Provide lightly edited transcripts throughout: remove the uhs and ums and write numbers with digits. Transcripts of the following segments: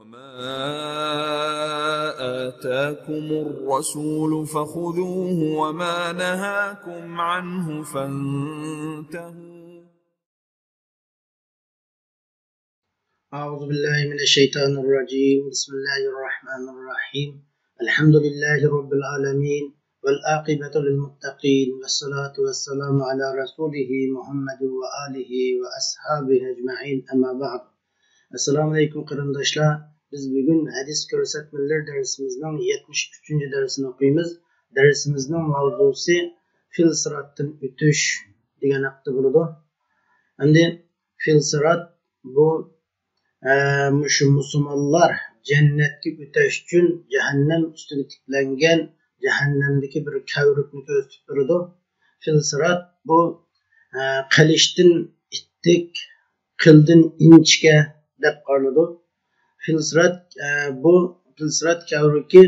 وما آتاكم الرسول فخذوه وما نهاكم عنه فانتهوا. أعوذ بالله من الشيطان الرجيم. بسم الله الرحمن الرحيم. الحمد لله رب العالمين والعاقبة للمتقين والصلاة والسلام على رسوله محمد وآله وأصحابه أجمعين أما بعد. Assalamu alaikum qarindoshlar. Biz bugun hadis ko'rsatmalar darsimizning 73. darsini o'qiymiz. Darsimizning mavzusi fil siratdan o'tish degan haqda bo'ladi. Endi fil sirat bu mushu musulmonlar jannatga o'tish uchun jahannam ustiga tiklangan jahannamdagi bir kavrukni ko'rsatib turadi. Fil sirat bu qilishdan ittik, qildin inchga deb qaraladi. Filsirat bu filsirat kavruki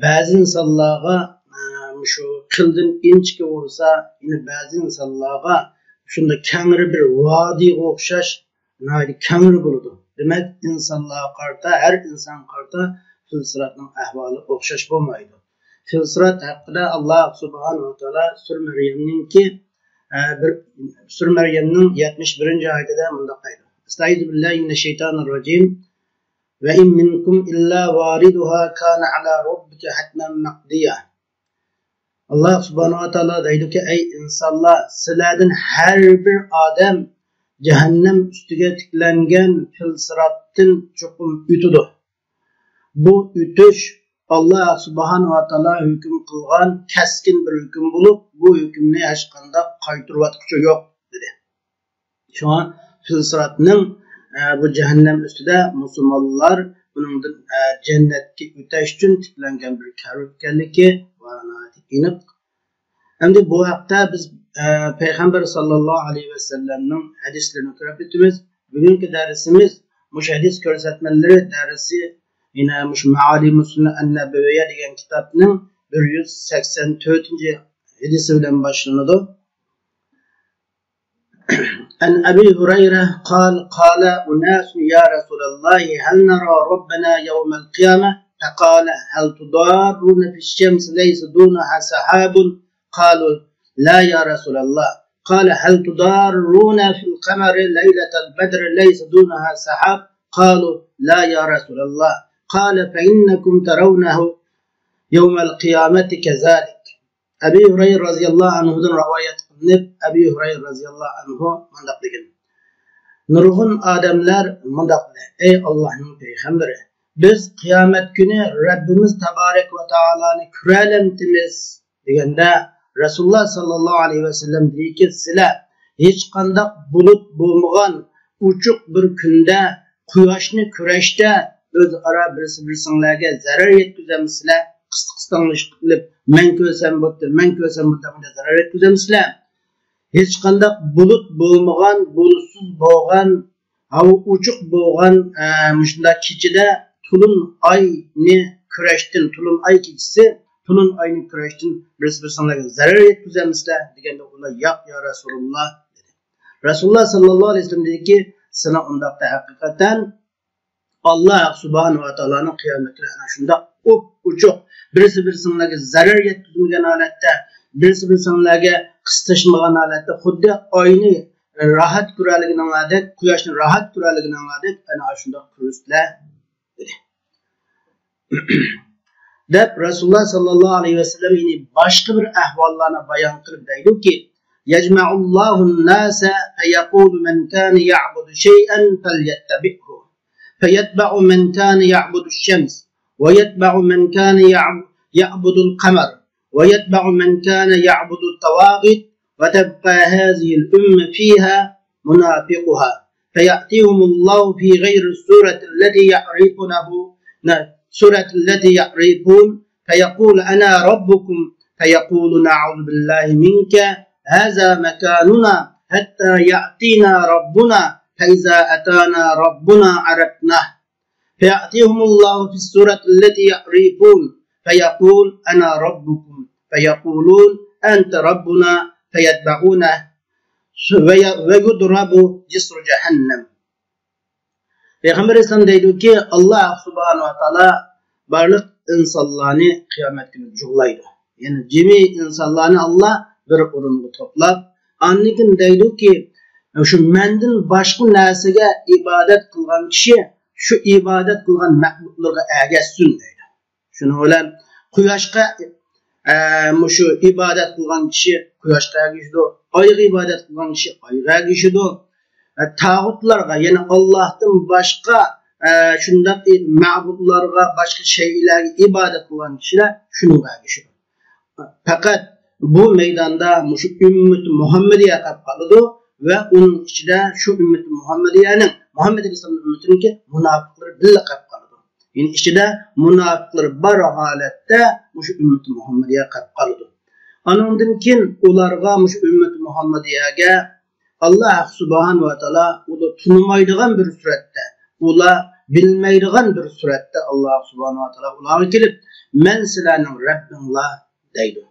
ba'zi insonlarga shu qildin inchga bo'lsa, yine ba'zi insonlarga shunda kangri bir vodiyga o'xshash kangri bo'ladi. Demak, insonlar qarta, har inson qarta filsiratning ahvoli o'xshash bo'lmaydi. Filsirat haqida Alloh subhanahu va taolo Sur Maryamning 71-oyatida bunday deydi. Estaizu billahi mineşşeytanirracim. Ve in minkum illa variduha kana ala rabbika hatman maqdiya. Allah subhanahu wa ta'ala deydi ki, ey insanlar, sizlardan her bir adam cehennem üstüge tiklengen filsirattin çokum ütüdü. Bu ütüş Allah subhanahu wa ta'ala hüküm kılgan keskin bir hüküm bulup, bu hükümne yaşkanda kaytırvatçı yok dedi. Şu an filsiratning bu cehennem üstüde musulmonlar bunun cennetki öteş için tiklangan bir karukkanligi va aniq. Endi bu haqda biz Peygamber sallallahu aleyhi ve sellem'nin hadislerini ko'rib o'tamiz. Bugungi darsimiz mush hadis ko'rsatmalari darsi yine mush Ma'alimus Sunna an-Nabawiyya degan kitobning 184-hadisi bilan boshlanadi. عن أبي هريرة قال أناس يا رسول الله هل نرى ربنا يوم القيامة؟ فقال هل تضارون في الشمس ليس دونها سحاب؟ قالوا لا يا رسول الله. قال هل تضارون في القمر ليلة البدر ليس دونها سحاب؟ قالوا لا يا رسول الله. قال فإنكم ترونه يوم القيامة كذلك. Abi Hurayra radhiyallahu anhu'dan rivayet qilinib, Abi Hurayra radhiyallahu anhu mundaq degan. Nurg'un odamlar mundaq dedi: "Ey Allohning payg'ambari, biz qiyomat kuni Rabbimiz tabarak va taoloni ko'ralamtimiz" deganda Rasululloh sallallohu alayhi va sallam deyki, "Sizlar hech qanday bulut bo'lmagan uchuq bir kunda quyoshni ko'rishda o'zaro bir-biringizlarga zarar yetkazamsizlar? Qisqanlish qilib men ko'rsam bo'pti deb zarar yetkazamsizlar? Hech qanday bulut bo'lmagan, bulutsiz bo'lgan, havo uchuq bo'lgan shunday kechida tulun oyni kurashdan, tulun oy kechisi tulun oyni kurashdan bir-biringizlarga zarar yetkazamsizlar?" deganda ular yo'q ya Rasululloh dedi. Rasululloh sallallohu alayhi vasallam dediki, "Sana undaqda haqiqatan Allah subhanahu wa ta'alaning qiyomatida ana shunda uchuq birisi-biringizlarga zarar yetkazmagan holatda, birisi-biringizlarga qistashmagan holatda, xuddi oyni rahat ko'raligining odat, quyoshni rahat ko'raligining odat ana shunda ko'rsizlar" dedi. Deb Rasululloh sallallohu alayhi vasallam yine boshqa bir ahvollarni bayon qilib deydi-ki, "Yajma'ullohu an-nasa fayaqulu man kana ya'budu shay'an falyattabi'hu. فيتبع من كان يعبد الشمس ويتبع من كان يعبد القمر ويتبع من كان يعبد الطواغيت وتبقى هذه الأمة فيها منافقها فيأتيهم الله في غير السورة التي يعرفون فيقول أنا ربكم فيقول نعوذ بالله منك هذا مكاننا حتى يأتينا ربنا فإذا أتانا ربنا عرفناه فيأتيهم الله في السورة التي يعرفون فيقول أنا ربكم فيقولون أنت ربنا فيتبعونه ويضرب جسر جهنم." Peygamber Aleyhisselam deydi ki Allah subhanahu wa ta'ala barlık insanlarını kıyamet günü cuglaydı. Yani cemi insanlarını Allah bir orunga toplap annikin deydi ki şu mendin başka narsaga ibadet kılgan kişi şu ibadet kılgan ma'budlarga ergeçsin deydi. Şunu bilen quyoshga şu ibadet kılgan kişi quyoshga ergeçdi. Ayga ibadet kılgan kişi ayga ergeçdi. Tağutlarga yani Allah'tan başka şundak ma'budlarga başka şeylerge ibadet kılan kişiler şunu ergeçdi. Fakat bu meydanda şu ümmet Muhammediye kapkalıdı ve onun içinde şu ümmet Muhammediye'nin Muhammed Aleyhisselam'ın ümmetinki münafıkları bile kapkalıdı. Yani içinde münafıkları bar halette şu ümmet Muhammediye kapkalıdı. Anından kin ularga şu ümmet Muhammediye'ge Allah subhanahu wa ta'ala ula tunumaydıgan bir surette, ula bilmeydigan bir surette Allah subhanahu wa ta'ala ulağa gelip men silanin Rabbinla deydi.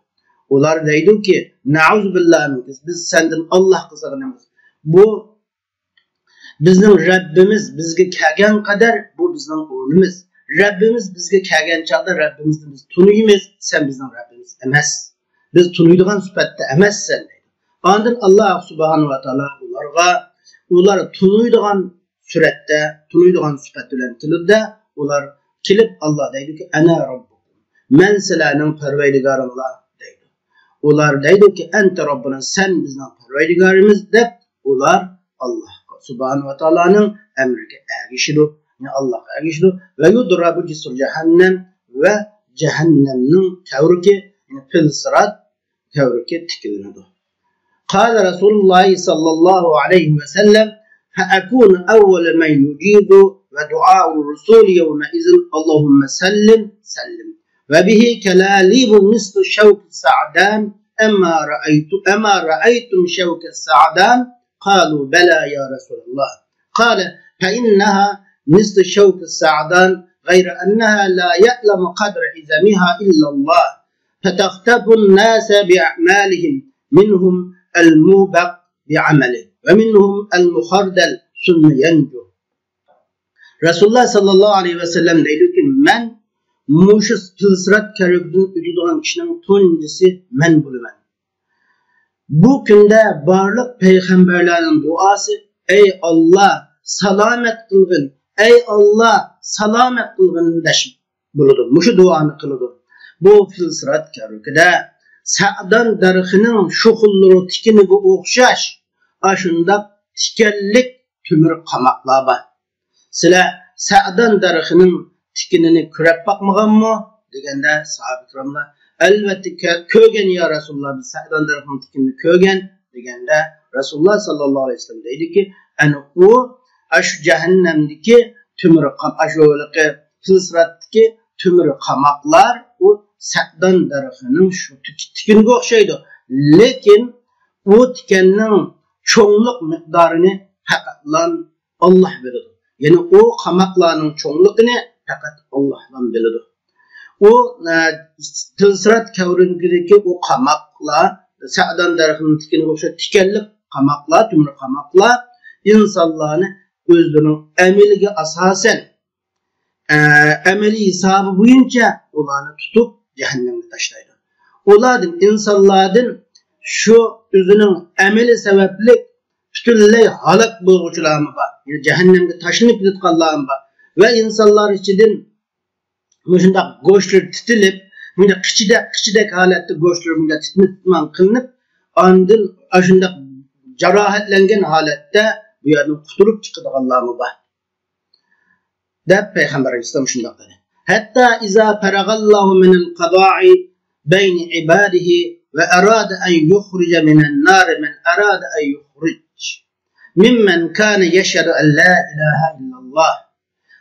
Ular deydi ki na'uzubillahi biz senden Allah kısağınamız. Bu bizning Rabbimiz bizga kelgan qadar bu bizning o'rnimiz. Rabbimiz bizga kelgan chaqda Rabbimizni biz tunuymiz, sen bizning Rabbimiz emas. Biz tunuydigan sifatda emassan deydi. Ondan Allah subhanahu wa ta'ala ular tunuydigan suratda, tunuydigan sifat bilan tilida ular kelib Allah deydi ki ana robbukum. Men sizlarning parvardigoringlar deydi. Ular deydi ki ente Rabbuna sen bizning parvardigorimiz deb ular Allah subhanahu wa ta'ala'nın emriga ergişidi. Yani Allah'a ergişidi ve yudrabu cisur cehennem ve cehennemnin tevriki yani fil sırat tevriki tikilinidi. قال رسول الله صلى الله عليه وسلم فأكون أول من يجيب ودعاء الرسول يومئذ اللهم سلم سلم وبه كلاليب مثل شوك السعدان أما رأيتم شوك السعدان قالوا بلى يا رسول الله قال فإنها مثل شوك السعدان غير أنها لا يعلم قدر عظمها إلا الله فتختف الناس بأعمالهم منهم الموبق بعمله ومنهم المخردل ثم ينجو. Resulullah sallallahu aleyhi ve sellem deydi ki men muşu sırat keribdin üdüdüğün kişinin tuncisi men bulumen. Bu günde barlık peygamberlerin duası ey Allah salamet kılgın, ey Allah salamet kılgın deş buludu. Muşu duanı kılıdı. Bu sırat keribde Sa'dan darıxının şoxulları tikiniga o'xshash ashunda tikanlik tümür qamoqlar bor. Sizlar Sa'dan darıxının tikinini ko'rib boqmaganmi deganda sahoba ikramlar albatta ko'rgan ya Rasululloh biz Sa'dan darıxının tikinini ko'rgan deganda Rasululloh sallallohu alayhi vasallam deydiki ana u shu jahannamdagi tümür qamoqlar filsratdagi tümür qamoqlar u Sa'dan darıxının şu tikiniga o'xshaydi. Lekin o tikanning cho'nglik miqdorini faqat Allah biladi. Yani o qamoqlarning cho'ngligini faqat Allohdan biladi. O tilsirat kavringidagi o qamoqlar Sa'dan darıxının tikiniga o'xshaydi. Tikanlik qamoqlar, tumri qamoqlar insonlarni o'zlarining amaliga asosan ameli hisobı bo'yicha ularni tutib cehennemde taşlaydı. Oladın insanlardan şu özünün ameli sebepli bütünlüğü halak boğucularımı var. Yani cehennemde taşınıp gitkanlarım var. Ve insanlar içinden şunda goşlar titilip kıçıdak halette goşlar titman kılınıp andın aşında cerahatlengen halette bu yerden kuturup çıkıdığanlarımı var. De Peygamber Aleyhisselam şunda dedi. Hatta iza faragallahu minel qada'i beyni ibadihi ve arada en yukhrica minen nar men arada en yukhric mimmen kana yeşhadu en la ilahe illallah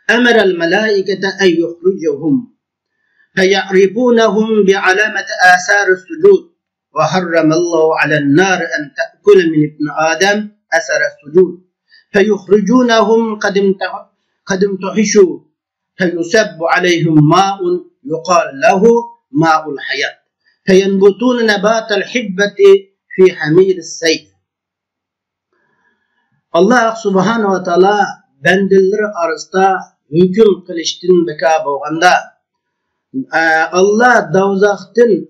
emerel melaikete en yukhricahum feya'rifunahum bi'alamati asari sucud ve harramallahu alen nar en ta'kule min ibn Adem asara sucud feyukhrijunahum kadim tuhishu فيسب عليهم ماء يقال له ماء الحياة فينبتون نبات الحبة في حمير السيف. Allah subhanahu wa ta'ala bendileri arasında hüküm kılıştın beka boğanda Allah davzaqdan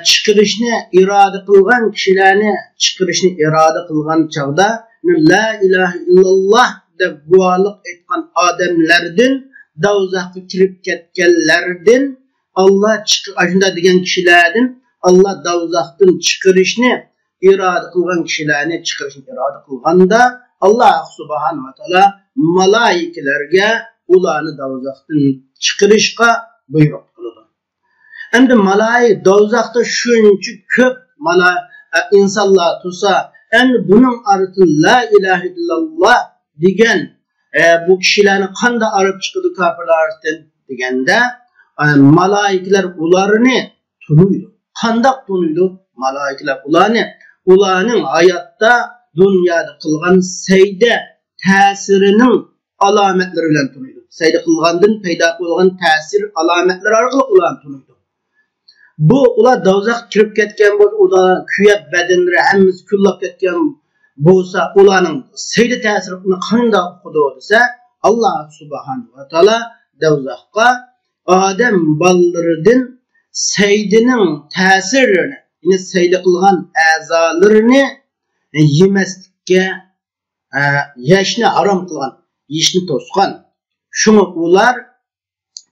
çıkırışını irade kılgan kişilerini çıkırışını irade kılgan çağda la ilahe illallah deb guvalık etken adamlardan davzaqqa kirip ketkenlerden Allah aşında degen kişilerden Allah davzaqdan çıkırışını irade kılgan kişilerini çıkırışını irade kılganda Allah subhanahu wa ta'ala malaikelerge ularını davzaqdan çıkırışka buyruk kılıdı. Endi malaik davzaqda şuncha köp insanlar tursa, endi bunun arasında la ilahe illallah degen bu kişilerini kanda arıp çıkıdı kafirler arasından degende malaikler ularını tunuydu. Kandak tunuydu malaikler ularını. Ularının hayatta dünyada kılgan seyde tesirinin alametleri ile tunuydu. Seyde kılgandın peyda kılgan tesir alametleri arkalı ularını tunuydu. Bu ular davzaq kirip ketken bolsa, ular kuyap bedenleri hemmisi küllap ketken bolsa, ularning seyde tesirini qanday okudu desa, Allah subhanahu wa ta'ala davzaqqa Adem ballarından seydinin tesirini, yine seyde kılgan azalarını yemeslikке yaşını haram kılgan, yişni toskan. Şunu ular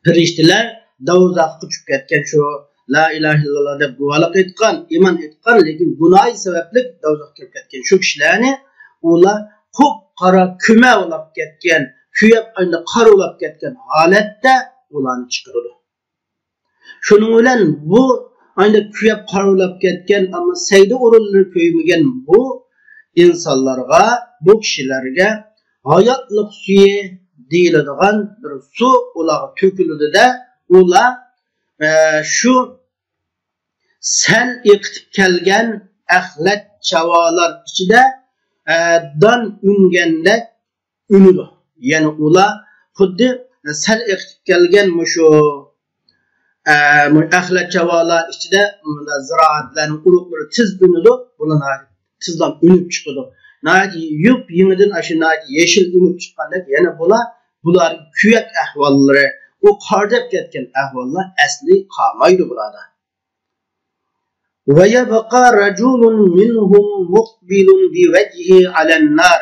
periştiler davzaqqa çıkıp ketken şu la ilahe illallah deb guvalık etken, iman etken, lekin günahı sebeplik davzaq kirip ketken şu kişilerini ular kup qara küme olap ketken, kuyap ayında qar olap ketken halette ularını çıkardı. Şunun bilen bu ayında kuyap qar olap ketken ama seyde urulları köymegen bu insanlarga, bu kişilerge hayatlık suyu deyiladigan bir su ularga tökülüdü de ular şu sel iqtib kelgen ahlet çavalar içinde dan üngende ünüdü. Yani ular xuddi sel iqtib kelgen şu ahlet çavalar içinde ziraatların urukları tiz ünüdü. Bunun tizdan ünüp çıkıdı. Nayet yup yemeden aşı nayet yeşil ünüp çıkanlar yani bular küyek ahvalları o kardep ketken ahvallar asli kalmaydı burada. Ve yebqa raculun minhum muqbilun bi vecihi alen nar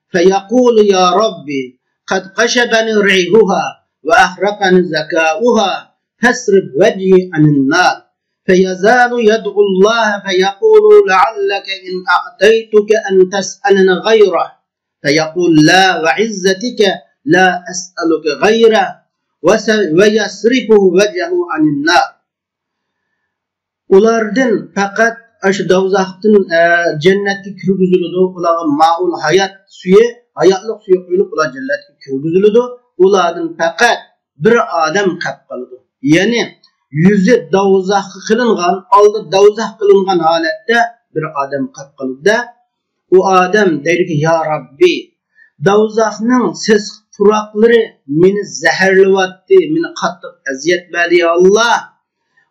feyekulu ya Rabbi kad qaşebeni reyhuha ve ahrakani zekauha fesrib vecihi anin nar فيزال يدعو الله فيقول لعلك إن أعطيتك أن تسألني غيره فيقول لا وعزتك لا أسألك غيره ويصرفه وجهه عن النار. Ulardan fakat aşı davzaqdan cennetke kirgizildi. Ularga maul hayat suyu, hayatlık suyu koyulup ular cennetke kirgizildi. Ulardan fakat bir adam kap kalıdı. Yani yüzü davzaq kılıngan, aldı davzaq kılıngan halette bir adam kap kalıdı. O adam dedi ki ya Rabbi davzaqның ses turakları meni zehirlivattı, meni qattiq aziyat berdi ya Allah.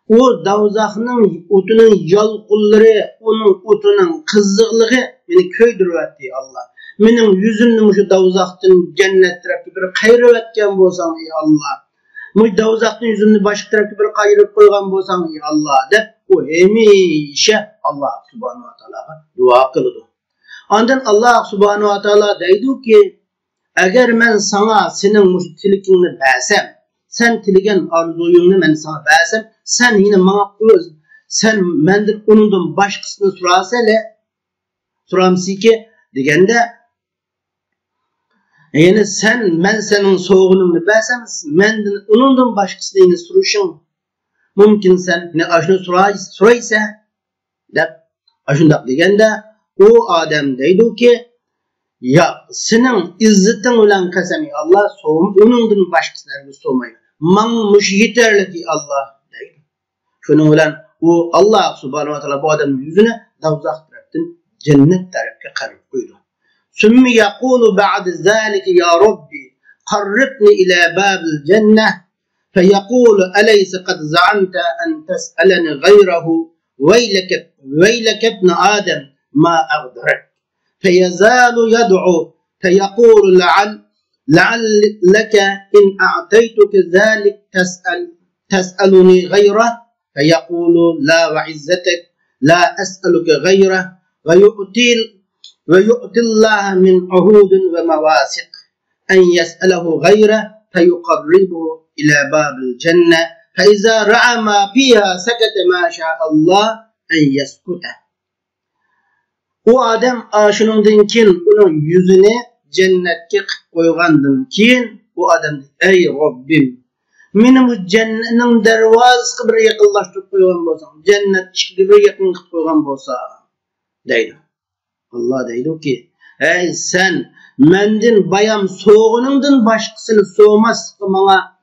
O davzaqның otunun yalqulları, onun otunun kızıqlığı meni köydürüvattı ya Allah. Mening yüzümni şu davzaqdan cennet tarafı bir qayrivatgan bolsang ya Allah. Bu davzaqdan yüzümni başka tarafı bir qayırıp koygan bolsang ya Allah deb o hemişe Allah subhanahu wa ta'ala dua kıldı. Ondan Allah subhanahu wa ta'ala deydi ki eğer ben sana senin tilikini bersem, sen tiligen arzuyunu ben sana bersem, sen yine bana kılıyorsun. Sen benden onundan başkasını soramsi ki degende yani ben senin soğuğunu bersem, benden onundan başkasını yine soruşun. Mümkün sen ne aşını soraysa dep aşındak degende o adam deydi ki ya senin izzetin olan kasemi Allah soğum, onundan başkasına soğumayın. Manmış yeterli ki Allah deydi. Şunun olan o Allah subhanahu wa ta'ala bu adamın yüzüne davzaq taraftan cennet tarafına karıp koydu. Sümme yaqulu ba'de zâlike ya Rabbi qarribni ila babil cenneh feyekulu eleyse kad za'amte en tes'eleni gayrahu veylek ibn Adem ما أغدرك فيزال يدعو فيقول لعلك إن أعطيتك ذلك تسألني غيره فيقول لا وعزتك لا أسألك غيره ويؤتي الله من عهود ومواثق أن يسأله غيره فيقربه إلى باب الجنة فإذا رأى ما فيها سكت ما شاء الله أن يسكته. O adam aşınından kin onun yüzüne cennetke koygandan kin o adam ey Rabbim menim cennetin dervazasına bir yakınlaştırıp koygan bolsa cennet işine bir yakın kılıp koygan bolsa deydi. Allah deydi ki ey sen mendin bayam soğunundan başkasını soğumaz bana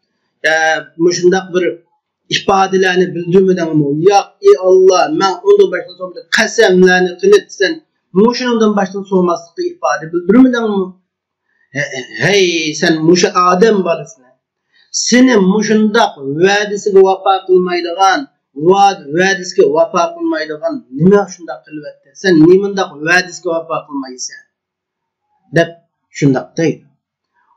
muşundak bir ifadelerini bildirmeden mi? Ya ey Allah ben ondan başkasını soğumaz kasemlerini kılıtsan muşundan başkasını soğumazlıkı ifade bildirmeden mi? Hey sen muşu Adem balısın. Senin muşundak vadisiga vafa kılmaydıgan vadisiga vafa kılmaydıgan nima şundak kılvetdi? Sen nimindak vadisiga vafa kılmaysan? Dep şundak deydi.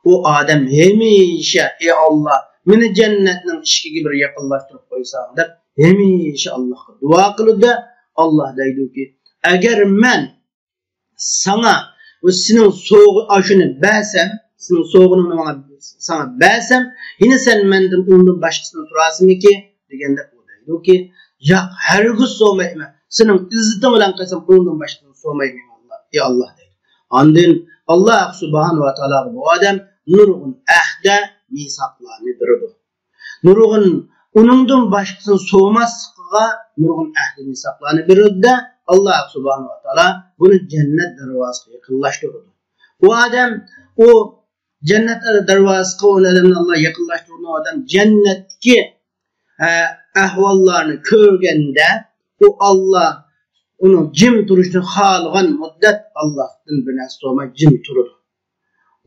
O Adem hemişe ey Allah meni cennetning işiga bir yaqinlashtirib qo'ysan deb hemişe Allah'a dua qildi. Allah deydi ki agar men sana ve senin soğuk aşını bersem, senin soğuğunu sana bersem, yine sen menden ondan başkasını sorasın ki, degende o deydi ki, ya hergüz soğumayım, senin izzetin olan kısım ondan başkasını soğumayım Allah, ey Allah deydi. Andın Allah subhanahu wa ta'ala bu adam nurgun ahde misaklarını birdi. Nurgun onundan başkasını soğumazlığa nurgun ahde misaklarını birdi. Allah subhanahu wa ta'ala bunu cennet dervasına yakınlaştırdı. O adam o cennet dervasına o nedenle Allah yakınlaştırdı. O adam cennetteki ahvallarını körgende o Allah onu cim duruşunu halgan müddet Allah'tan bir nesoma cim durdu.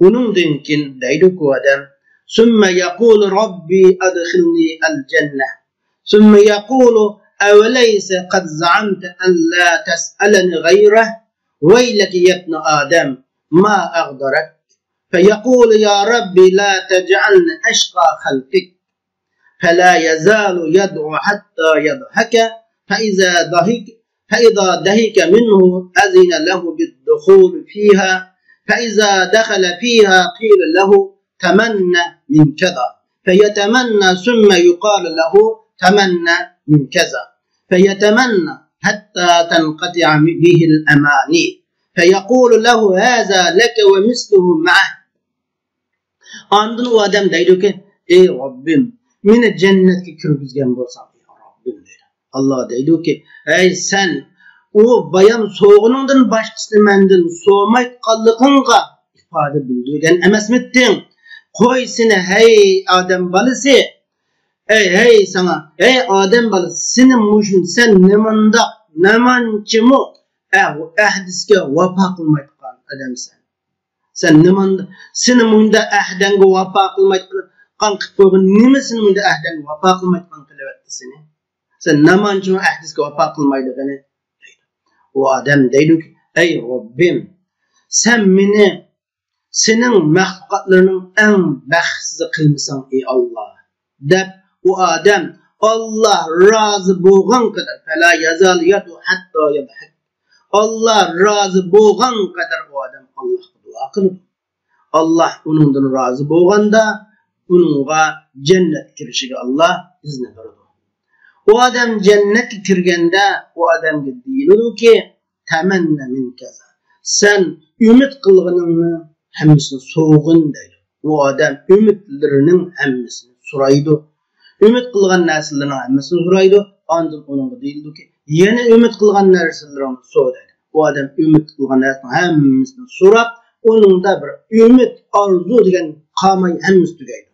Onun dinkin deydi ki o adam sümme yakulu Rabbi adkhilni el cennet sümme yakulu أوليس قد زعمت أن لا تسألني غيره ويلك يا ابن آدم ما أغدرك فيقول يا ربي لا تجعلني أشقى خلقك فلا يزال يدعو حتى يضحك فإذا دهك منه أذن له بالدخول فيها فإذا دخل فيها قيل له تمنى من كذا فيتمنى ثم يقال له تمنى من كذا فيتمنى حتى تنقطع به الأماني فيقول له هذا لك ومثله معه. Andın o adam deydi ki ey Rabbim meni cennetke kirgizgen bolsan ya Rabbim deydi. Allah deydi ki ey sen o bayan soğunundan başkasını menden soğumay qallıqınga ifade bildirgen emesmittin. Koy seni hey Adem balası Hey sana, hey Adem balası, senin muşun sen nemanda, nemancı mı? O ahdiske vafa kılmaydıkan adam sen. Sen nemanda, senin munda ahdenge vafa kılmaydıkan kıtkoğun, nemesin munda ahdenge vafa kılmaydıkan kılıvetti seni? Sen nemancı mı ahdiske vafa kılmaydıkanı? O adam deydi ki, ey Rabbim, sen beni, senin mahlukatlarının en bəxtsizi kılmışsan ey Allah. Dep, o adam Allah razı boğan kadar fela yazal yadu hatta yadhak. Allah razı boğan kadar o adam Allah'a dua kılır. Allah onundan razı boğanda onunla cennet girişige Allah izni verir. O adam cennet kirgende o adam deyildi ki temenna min kaza. Sen ümit kılgınını hemmisini soğun deydi. O adam ümitlerinin hemmisini suraydı. Ümit kılgan nesillerin hemmisini suraydı. Ancak onun deyildi ki yine ümit kılgan nesillerin soğudaydı. O adam ümit kılgan nesillerin hemmisini surap onun da bir ümit arzu diyen kamayı hemmis tügeydi.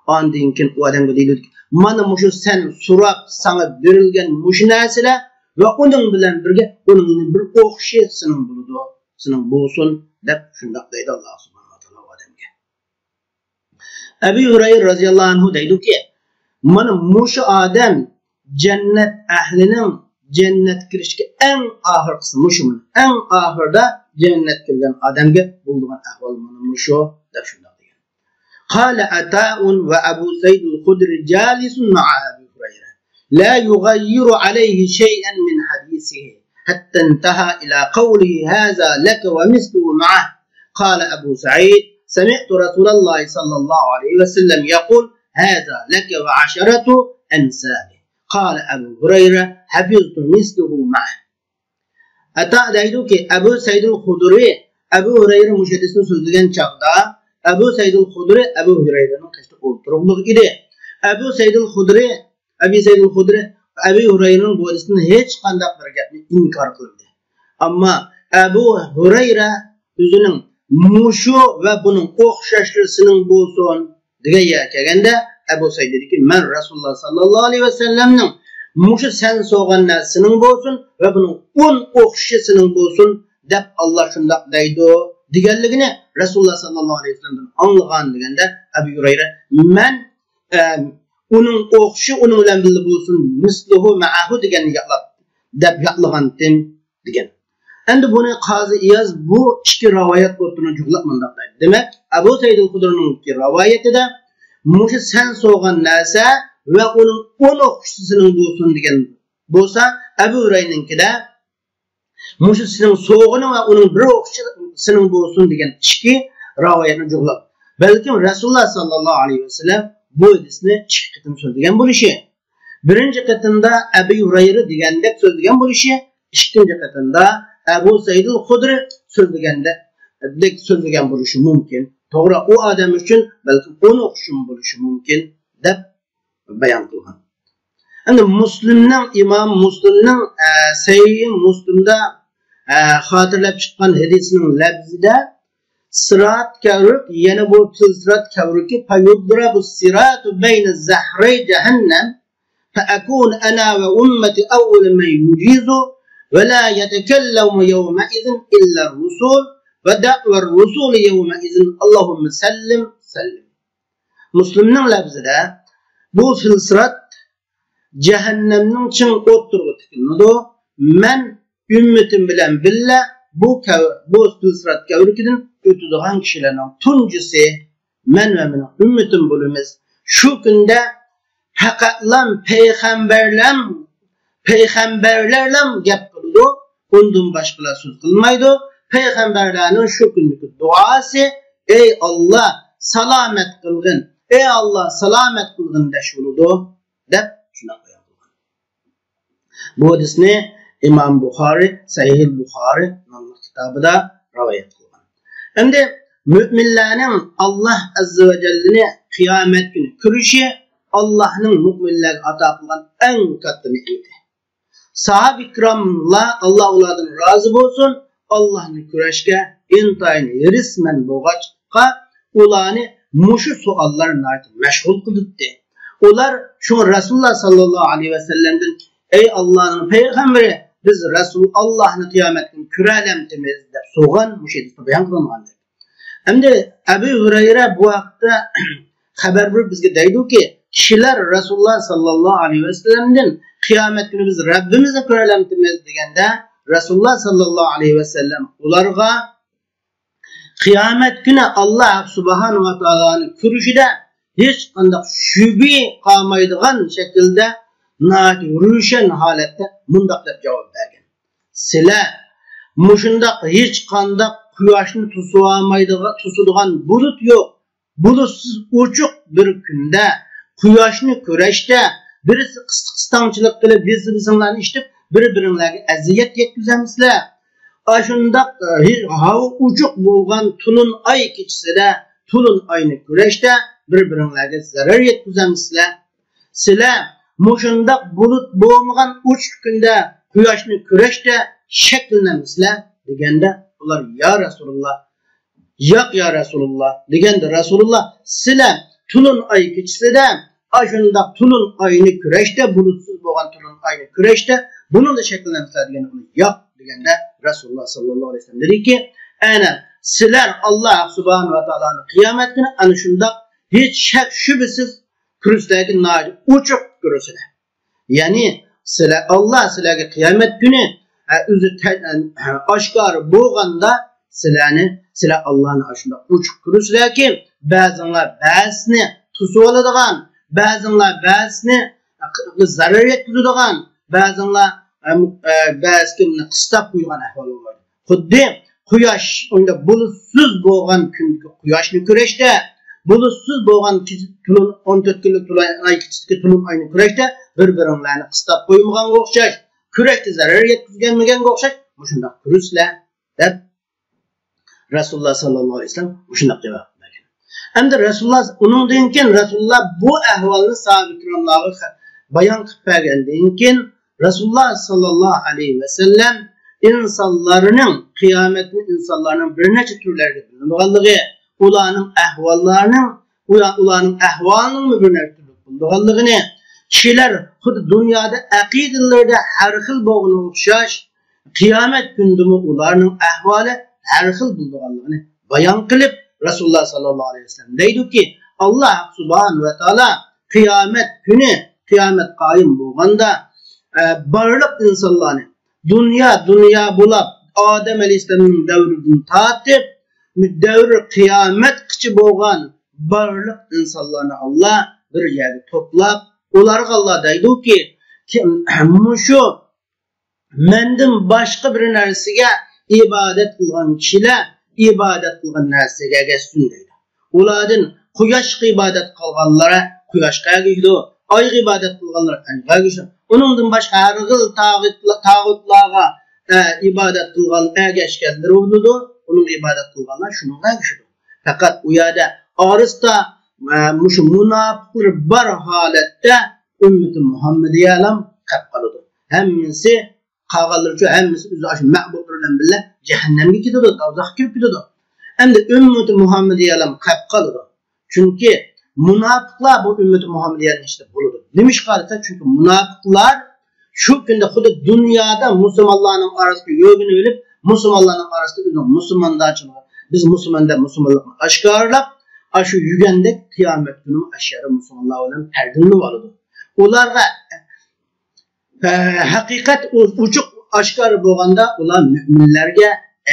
Andinkin o adam deyildi ki mana muşu sen surap sana verilgen muşu nesile ve onun bilen birge onun bir okşi senin buludu. Senin bulsun dep şundak deydi Allah subhanahu wa ta'ala o adamga. Ebu Hureyre radıyallahu anhu deydi ki mana muşu adam cennet ehlinin cennet girişki en ahırkısı muşumun en ahırda cennet girgen adamga bulduğun ahval mana muşu dep şundak deydi. قال عطاء وأبو سعيد الخدري جالس مع أبي هريرة لا يغير عليه شيئا من حديثه حتى انتهى إلى قوله هذا لك ومثله معه. قال أبو سعيد سمعت رسول الله صلى الله عليه وسلم يقول هذا لك وعشرة أمثاله. قال أبو هريرة حفظت مثله معه. Ata deydi ki Ebu Saidul Hudri Ebu Hureyre müşeddisini sözlügen çağda Ebu Saidul Hudri Ebu Hureyre'nin kaçta oturukluk idi. Ebu Saidul Hudri Ebu Hureyre'nin bu hadisini hiç kandak bir gapni inkar kıldı. Ama Ebu Hureyre özünün muşu ve bunun okşaşlısının bolsun diye kelgende Ebu Said dedi ki men Resulullah sallallahu aleyhi ve sellem'nin muşu sen soğan nesinin bolsun ve bunun 10 okşasının bolsun dep Allah şundak deydi digenligini Resulullah sallallahu aleyhi ve sellem'den anlagan degende Ebu Hureyre men onun okşu onun bilen bildi bolsun misluhu ma'ahu degenni yaklap dep yaklagan tim degen. Endi bunu Qazi İyaz bu iki rivayet otunu juglap mındak deydi. Demek Ebu Said el-Hudri'nin iki rivayetinde muşu sen soğan nese ve onun 10 okşusının bolsun degen bolsa Ebu Hureyre'ninki de muşu senin soğunu ve onun bir okşusının bolsun degen iki rivayetini juglap. Belki Resulullah sallallahu aleyhi ve sellem bu hadisini iki kıtım söylediğen bu işi. Birinci kıtımda Ebu Hureyre degende söylediğen bu işi. İkinci kıtımda Ebu Saidul Hudri söylediğen bu işi mümkün. Doğru o adam için belki 10 okşum bu işi mümkün dep bayan kılgan. Yani İmam Müslim'nin Sahih Müslim'de hatırlap çıkan hadisinin lafzida sırat kavruk yana bu sırat kavruki fayudra bu siratu beyne zahri cehennem fa akun ana ve ummeti evvel men yucizu ve la yetekellemu yevme izin illa rusul ve da'ver rusul yevme izin Allahümme sellim sellim. Müslim'nin lafzida bu sırat cehennemnin çın oturgu tikinlidu. Men ümmetim bilen bille bu sırat kavrukidin ötüdüğün kişilerin tuncisi men ve men ümmetim bulumuz şu günde hakatlan peygamberlerle gap kıldı. Ondan başkalar söz kılmaydı. Peygamberlerin şu gündeki duası ey Allah salamet kılgın. Ey Allah salamet kılgın deşuludu. Dep şuna koyalım. Bu hadisini İmam Bukhari, Sahih Bukhari namlı kitabında rivayet kılgan. Hem de müminlerin Allah Azze ve Celle'ne kıyamet günü kürüşü Allah'ın müminlerine ata kılan en katı nimeti. Sahab-ı kiramla Allah onlardan razı olsun. Allah'ın küreşke intayını resmen boğaçka ulanı muşu suallarına meşgul kılıptı. Onlar şu Resulullah sallallahu aleyhi ve sellem'den ey Allah'ın peygamberi biz Resul Allah'ın kıyametini kürelemtimiz de soğan müşedisi beyan kılıngandır. Hem de Ebu Hureyre bu vakti haber verip bizge deydi ki kişiler Resulullah sallallahu aleyhi ve sellem'den kıyamet günü biz Rabbimize kürelemtimiz degende Resulullah sallallahu aleyhi ve sellem ularga kıyamet günü Allah subhanahu wa ta'ala'nın kürüşüde hiç andak şübi kalmaydıgan şekilde rüşen halette mundaklar cevap vergen. Sile muşundak hiç kandak kuyaşını tusuduğan bulut yok. Bulutsuz uçuk bir günde kuyaşını küreşte birisi kıstamçılık kılıp birisi bizimlerini işitip birbirlerine eziyet yetkizemizler. Aşındak hava uçuk bulgan tulun ay keçisi de tulun ayını küreşte birbirlerine zarar yetkizemizler. Sile muşundak bulut boğmagan uç günde kuyaşını küreşte şekillenemizler degende ular ya Resulullah yak ya Resulullah degende Resulullah sile tulun ayı keçisi de aşındak tulun ayını küreşte bulutsuz boğan tulun ayını küreşte bunun da şekillenemizler degende onu yak degende Resulullah sallallahu aleyhi ve sellem dedi ki sizler Allah subhanahu wa ta'ala'nın kıyamet günü anışındak hiç şek şüphesiz kürüsteki nari uçuk görürsüne. Yani Allah sizlerge kıyamet günü özü aşkarı boğanda sizlar Allah'ın aşında uçup kuruslar ki bazılar bazısını tutup aladigan, bazılar bazısını zarar yetkizadigan, bazılar bazısını qistab qo'ygan ahvol bo'ladi. Xuddi quyosh unda bulutsuz bo'lgan kundagi quyoshni ko'rishda, bulutsuz bo'lgan 14 kunlik ay kichik tulum ayni ko'rishda bir-biringlarni qistab qo'ymaganga o'xshash, ko'rakda zarar yetkazganmaganga o'xshash, shunday kuruslar deb Rasululloh sallallohu alayhi vasallam shunday javob bergan. Endi Rasululloh uningdan keyin Rasululloh bu ahvolni sahobalarga bayon qilib bergandan keyin Rasululloh sallallohu alayhi vasallam insonlarning qiyomatni insonlarning bir necha turlarga bo'linganligi, ularning ahvolining bir necha bo'lganligini, kishilar xuddi dunyoda aqidalarda har xil bo'lganga o'xshash, qiyomat kunida ularning ahvoli har xil bo'lganligini bayon qilib, Rasululloh sallallohu alayhi vasallam deydiki, Alloh subhanahu va taolo qiyomat kuni, qiyomat qoyim bo'lganda barliq insonlarni dünya bo'lib Adem alayhissalomning davridan tortib davr qiyomat qichi bo'lgan barliq insonlarni Alloh bir yerga to'plab, ularga Alloh deydiki, shu mendan boshqa bir narsaga ibodat qilgan kishilar ibodat qilgan narsaga ergashsin deydi. Ulardan quyoshga ibodat qilganlar quyoshga ergashadi, oyga ibodat qilganlar oyga ergashadi. Onundan başka her xil tağutlarga ibadet qilgan ergashganlar bo'ladi. Onun ibadet qilganlar shunga ergashadi. Faqat u yerda orasida mushu munofiqlar bir holatda ummati Muhammadiy alam qolib qoladi. Hammasi qolganlarcha hammasi o'zi shu ma'bud bilan birga jahannamga ketadi, dozoqqa kirib ketadi. Endi ummati Muhammadiy alam qolib qoladi. Chunki munofiqlar bu ummati Muhammadiyaning ichida bo'ladi. Nima ish qilsa? Chunki munofiqlar shu kunda xuddi dunyoda musulmonlarning orasida yo'g'ini o'lib, musulmonlarning orasida o'zini musulmonlarchilik, biz musulmonlikni oshkorlab, shu yugandek qiyomat kuni ashara musulmonlar bilan pardinni oladi. Ularga haqiqat ochiq oshkor bo'lganda ular mu'minlarga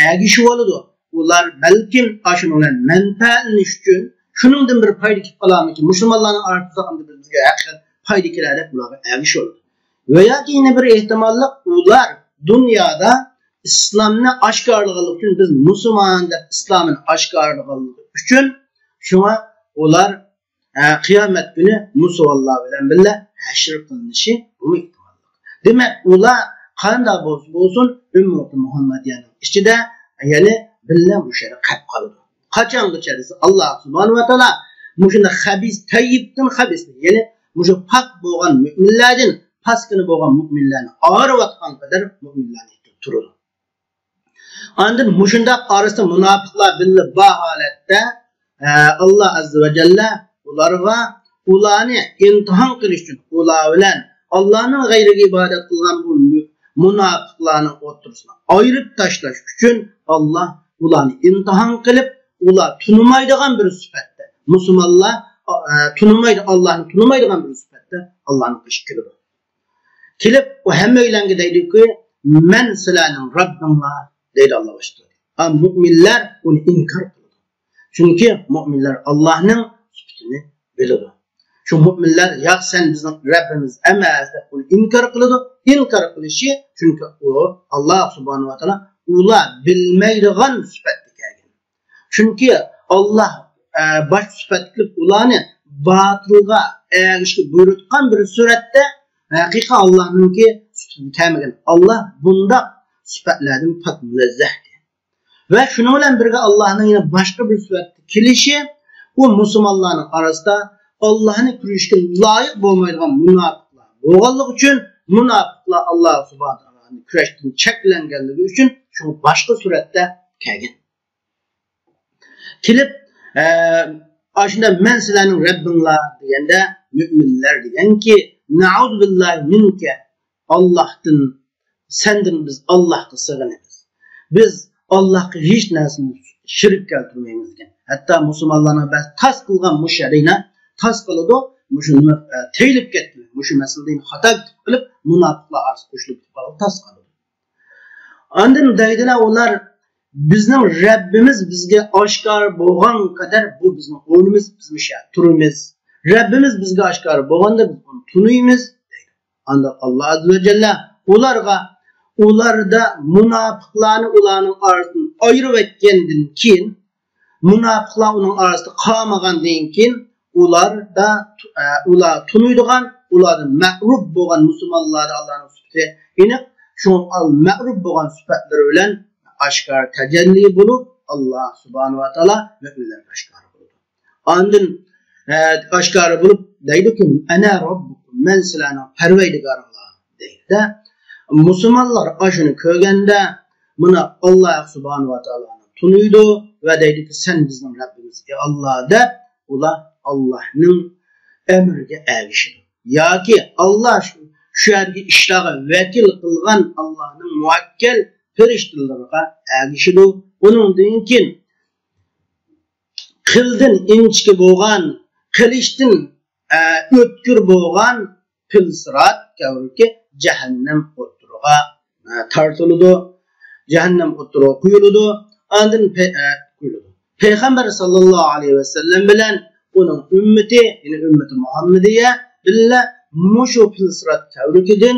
ergishib oladi. Ular balkim ashuni bilan manfaatlanish uchun shuningdan bir foyda kelib qolarmiki, musulmonlarning orasida bizga haqiqat foyda keladi deb ularga ergishib oladi. Va yoki yana bir ehtimollik, ular dunyoda islomni oshkorligi uchun, biz musulmon deb islomni oshkorligi uchun shunga ular qiyomat kuni musulmonlar bilan birga hashr qilinishi bu ehtimollik. Demak, ular qanday bo'lsin ummati Muhammadiyaning ichida ya'ni birga mushara qolib qoladi. Qachongacha desa Alloh subhanahu va taolo mushunda xabis tayyibdan xabisni, ya'ni mushu pok bo'lgan mu'minlardan paskini bo'lgan mu'minlarni ayirayotgan qadar mu'minlarni turadi. Ondan mushunda orasida munofiqlar birga bu holatda Alloh azza va jalla ularni imtihon qilish uchun, ular bilan Allohning g'ayriga ibodat qilgan bu munofiqlarning o'rtasini ayirib tashlash uchun Alloh ularni imtihon qilib, ular tunimaydigan bir sifatda, musulmonlar Allah'ni tunimaydigan bir sifatda Allah'ni qish keladi. Kelib, o hammalarga deydiki, men sizlarning Rabbinglar deydi Alloh boshqalar. Mu'minlar uni inkor qiladi. Chunki mu'minlar Allohning sifatini biladi. Shu mu'minlar yo'q, sen bizning Rabbimiz emas deb uni inkor qiladi. Inkor qilishi chunki u Alloh subhanahu va taolo ular bilmaydigan sifatga kelgan. Chunki Alloh baş sifatli ularni batılga erişki buyurutgan bir suratda haqiqa Allah'ınki kelmagan. Allah bunda sifatlardan pak münezzehdir. Ve şunun bilan birga Allah'ın yine başka bir suratda kelişi o musulmonlarning arasida Allah'ını kurishga loyiq bo'lmaydigan munofiqlar bo'lganligi uchun, munofiqlar Alloh subhanahu va taoloning kurashdan cheklanganligi uchun shu boshqa suratda kelgan. Kelib aslında men sizlarning Rabbinglar deganda müminler deganki, na'udzu billahi minke, Allah'tan senden biz Allah'a sığınırız. Biz Allah'a hiç narsani şirk keltirmaymiz degan. Hatta musulmonlarga bas tas qilgan musharina tas qiladi, mushuni teyilib ketdi. Mushu masalani xato qilib munofiqlar orasida qo'shilib qolib tas qiladi. Ondan deydilar ular bizning Rabbimiz bizga oshkor bo'lgan qadar bu bizning o'rnimiz, bizning turimiz. Rabbimiz bizga oshkor bo'lganda biz uni tunuymiz. Anda Allah azza ve celle ularda munofiqlarni ularning orasidan ayirib etgandan keyin, munofiqlar uning orasida qolmagandan keyin ular tunuydigan, ulardan ma'ruf bo'lgan musulmonlarni Allohning sifati, yine şu ma'ruf bo'lgan sifatlari bilan oshkor tajalli bo'lib, Alloh subhanahu va taolo mu'minlarga oshkor bo'ldi. Ondan oshkor bo'lib deydiki, ana robbukum, men sizlarning parvardigoringlar deydi. Musulmonlar ashuni ko'rganda buni Alloh subhanahu va taoloni tunuydi va deydiki, sen bizning Rabbimiz ey Alloh deb, ular Allohning emriga ergishdi. Yoki Alloh şu yerga ishlarga vakil qilgan Allohning muvakkal farishtalariga ergishdi. Uningdan keyin qildan inchki bo'lgan, qilishdan o'tkir bo'lgan pilsirat kavruki jahannam o'tiriga tortiladi, jahannam o'tiriga quyiladi, ondan quyiladi. Payg'ambar sallallohu alayhi vasallam bilan uning ummati, ya'ni ummati Muhammadiya billa mushu pilsirat kavrukidan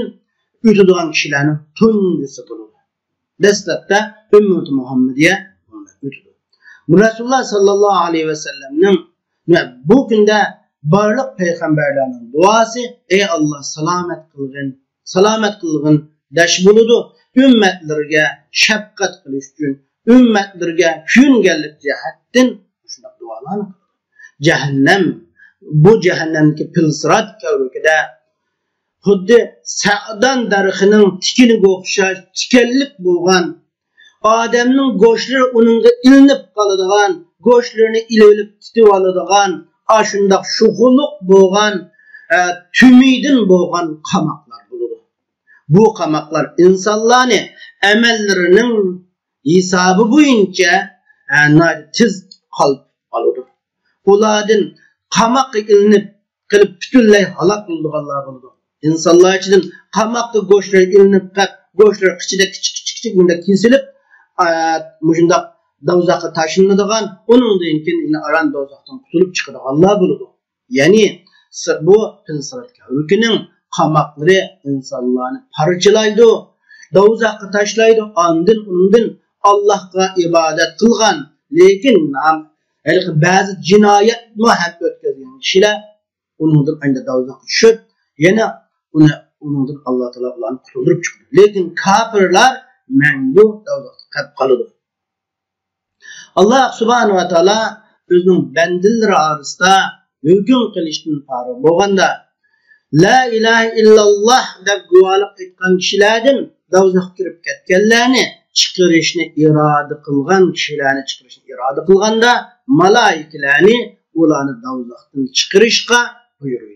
o'tadigan kishilarning tunjisi bo'ladi. Dastlabda ummati Muhammadiya o'tadi. Rasululloh sallallohu alayhi vasallamning bu kunda barliq payg'ambarlarning duosi, ey Alloh salomat qilgin dash bo'ladi. Ummatlarga shafqat qilish uchun, ummatlarga kuyunganlik jihatdan shunday duolarni qiladi. Bu jahannamdagi pilsirat kavrukida xuddi sa'dan daraxining tikiniga o'xshash tikanlik bo'lgan, odamning go'shtlari uningga ilinib qoladigan, go'shtlarini ilib titib oladigan, shundoq shuhulliq bo'lgan, tumidin bo'lgan qamoqlar bo'ladi. Bu qamoqlar insonlarni amallarining hisobi bo'yicha tiz qolib qoladi. Ulardan qamoqqa ilinib qilib butunlay halok bo'lganlar bo'ladi. İnsanlar için qamoqqa go'shtlar ilinib qolib, go'shtlar ichida kichik bunda kesilib, mujunda dozaqqa tashlanadigan, uningdan keyin yana aran dozaqdan qutulib chiqadiganlar bo'ladi. Ya'ni bu pilsirat kavrukining qamoqlari insonlarni parchalaydi, dozaqqa tashlaydi, undan Allohga ibodat qilgan, lekin ba'zi jinoyat muhabbat o'tkazgan kishilar uningdan anda dozaqqa tushib, yana uningdan Alloh taolo ularni qutuldirib chiqdi. Lekin kafirlar mangu dozaqda qolib qoladi. Allah subhanahu va taolo o'zining bandalari orasida hukm qilishdan farq bo'lganda, la ilaha illalloh deb guvohlik aytgan kishilardan dozaqqa kirib ketganlarni chiqarishni iroda qilgan kishilarni chiqarishni iroda qilganda, malaikalarni ularni dozaqdan chiqarishga buyurdi.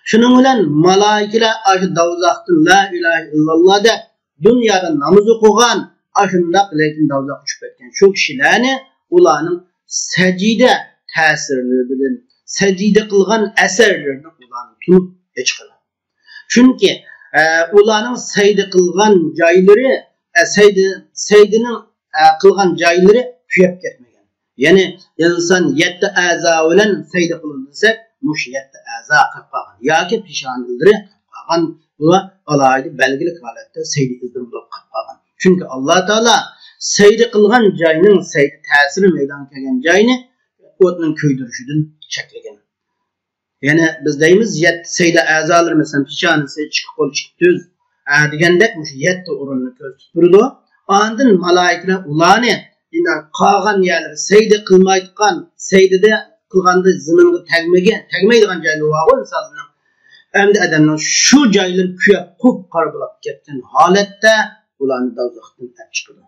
Shuning bilan malaikalar ash dozaqdan la ilaha illalloh deb dunyoda namoz o'qigan, ashundaq lekin dozaqqa tushib ketgan shu kishilarni ularning sajida ta'sirlari bilan, sajida qilgan asarlarini ularni tunib chiqadi. Chunki ularning sajda qilgan joylari, sajdaning qilgan joylari kuyib ketmagan. Ya'ni inson 7 a'zo bilan sajda qilsa, mush 7 a'zo qilib qolgan yoki peshonalari qolgan, bu alohida belgili holatda sajda qilib qolgan. Çünkü Allah Teala secde kılgan joyning secde ta'siri meydana kelgan joyni o'tning kuydirishdan cheklagan. Yani biz deymiz secde a'zolari masalan peshona, chiqib qo'l, chiqib tuz degandek shu 7 o'rinni ko'rsatib turdi. Ondan malaikalar ularni qolgan yerlar secde qilmaydigan, secdede qilganda ziminga tegmaydigan joylar bor insonning. Endi odamning shu joylar kuyib qop qarablab ketgan holatda ularni dozaqdan chiqdi.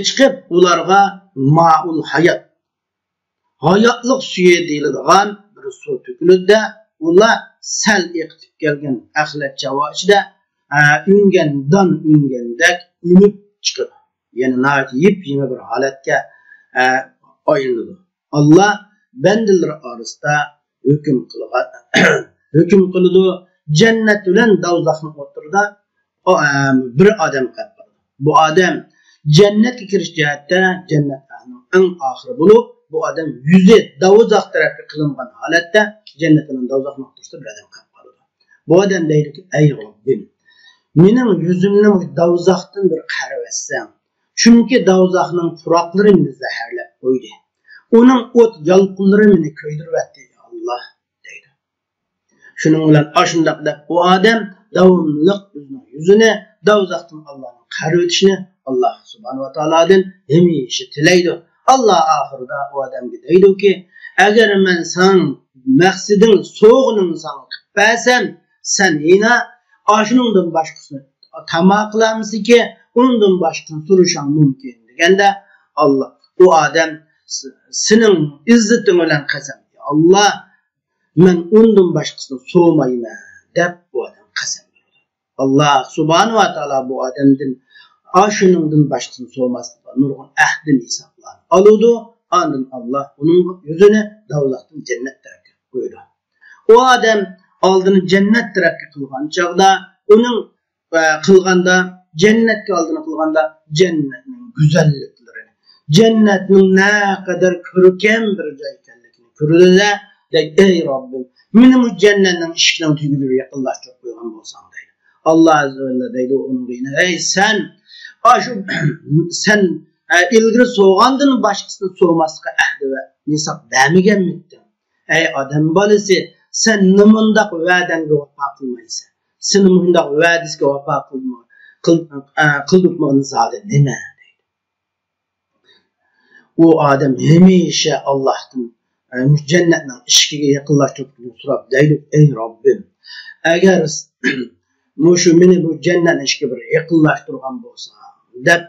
Chiqib ularga ma'ul hayot, hayotlik suyi deyiladigan bir suv to'kildi. Ular sal eqtib kelgan axlat javo ichida ungandan ungandek unib chiqdi. Ya'ni nayt yip-yeni bir holatga aylanadi. Allah bandalari orasida hukm qiladi. Jannat bilan dozaqni o'tirdi. Bir adam qildi. Bu adam Cennetga kirish jihatda jannat ahlining eng oxiri bo'lib, bu odam yuzi do'zax tarafga qilingan holatda jannat bilan do'zax o'rtasida bir odam qolib qoladi. Bu odam deydiki, ey Robbim, mening yuzimni do'zaxdan bir qarab etsam, chunki do'zaxning puroqlari meni zaharlab qo'ydi. Uning o't yalqinlari meni ko'ydiribdi, Alloh deydi. Shuning bilan ashundaq deb bu odam davomli o'zining yuzini do'zaxdan Allohning qarab o'tishini Allah subhanahu wa ta'aladan hamisha tilaydi. Allah oxirida u odamga deydiki, agar men sen maqsading so'g'inin san qilib bersam, sen yana ashuningdan boshqasini tamoq qilamizki, undan boshqasini so'rashing mumkin deganda Allah u odam sening izzating bilan qasam, Allah men undan boshqasini so'mayman deb bu odam qasam berdi. Allah subhanahu wa ta'ala bu odamdan ashuningdan boshqasini so'maslikka nurg'un ahdini hisoblan oladi. Ondan Allah uning yuzini do'zaxdan jannat tarafga qo'ydi. O odam oldini jannat tarafga qilgan chog'da uning qilganda jannatga oldini qilganda jannatning go'zalliklari, jannatning naqadar ko'rkam bir joy ekanligini ko'rdi-da, ey Robbim, meni bu jannatning ishiklarini tugib yaqinlashtirib qo'ygan bo'lsam deydi. Allah azza va jalla deydi unga, ey sen ilgari so'g'andan boshqasini so'maslikka ahdi va nisob bermaganmiding? Ey odam bolasi, sen nimandaq va'dangga vafo qilmaysan? Sen nimandaq va'dasiga vafo qildingmi zodi nima deydi. U odam hamisha Allohdan jannatning ishiga yaqinlashtirib so'rab deydi, ey Robbim, agar mushu meni bu jannatning ishiga bir yaqinlashtirgan bo'lsa deb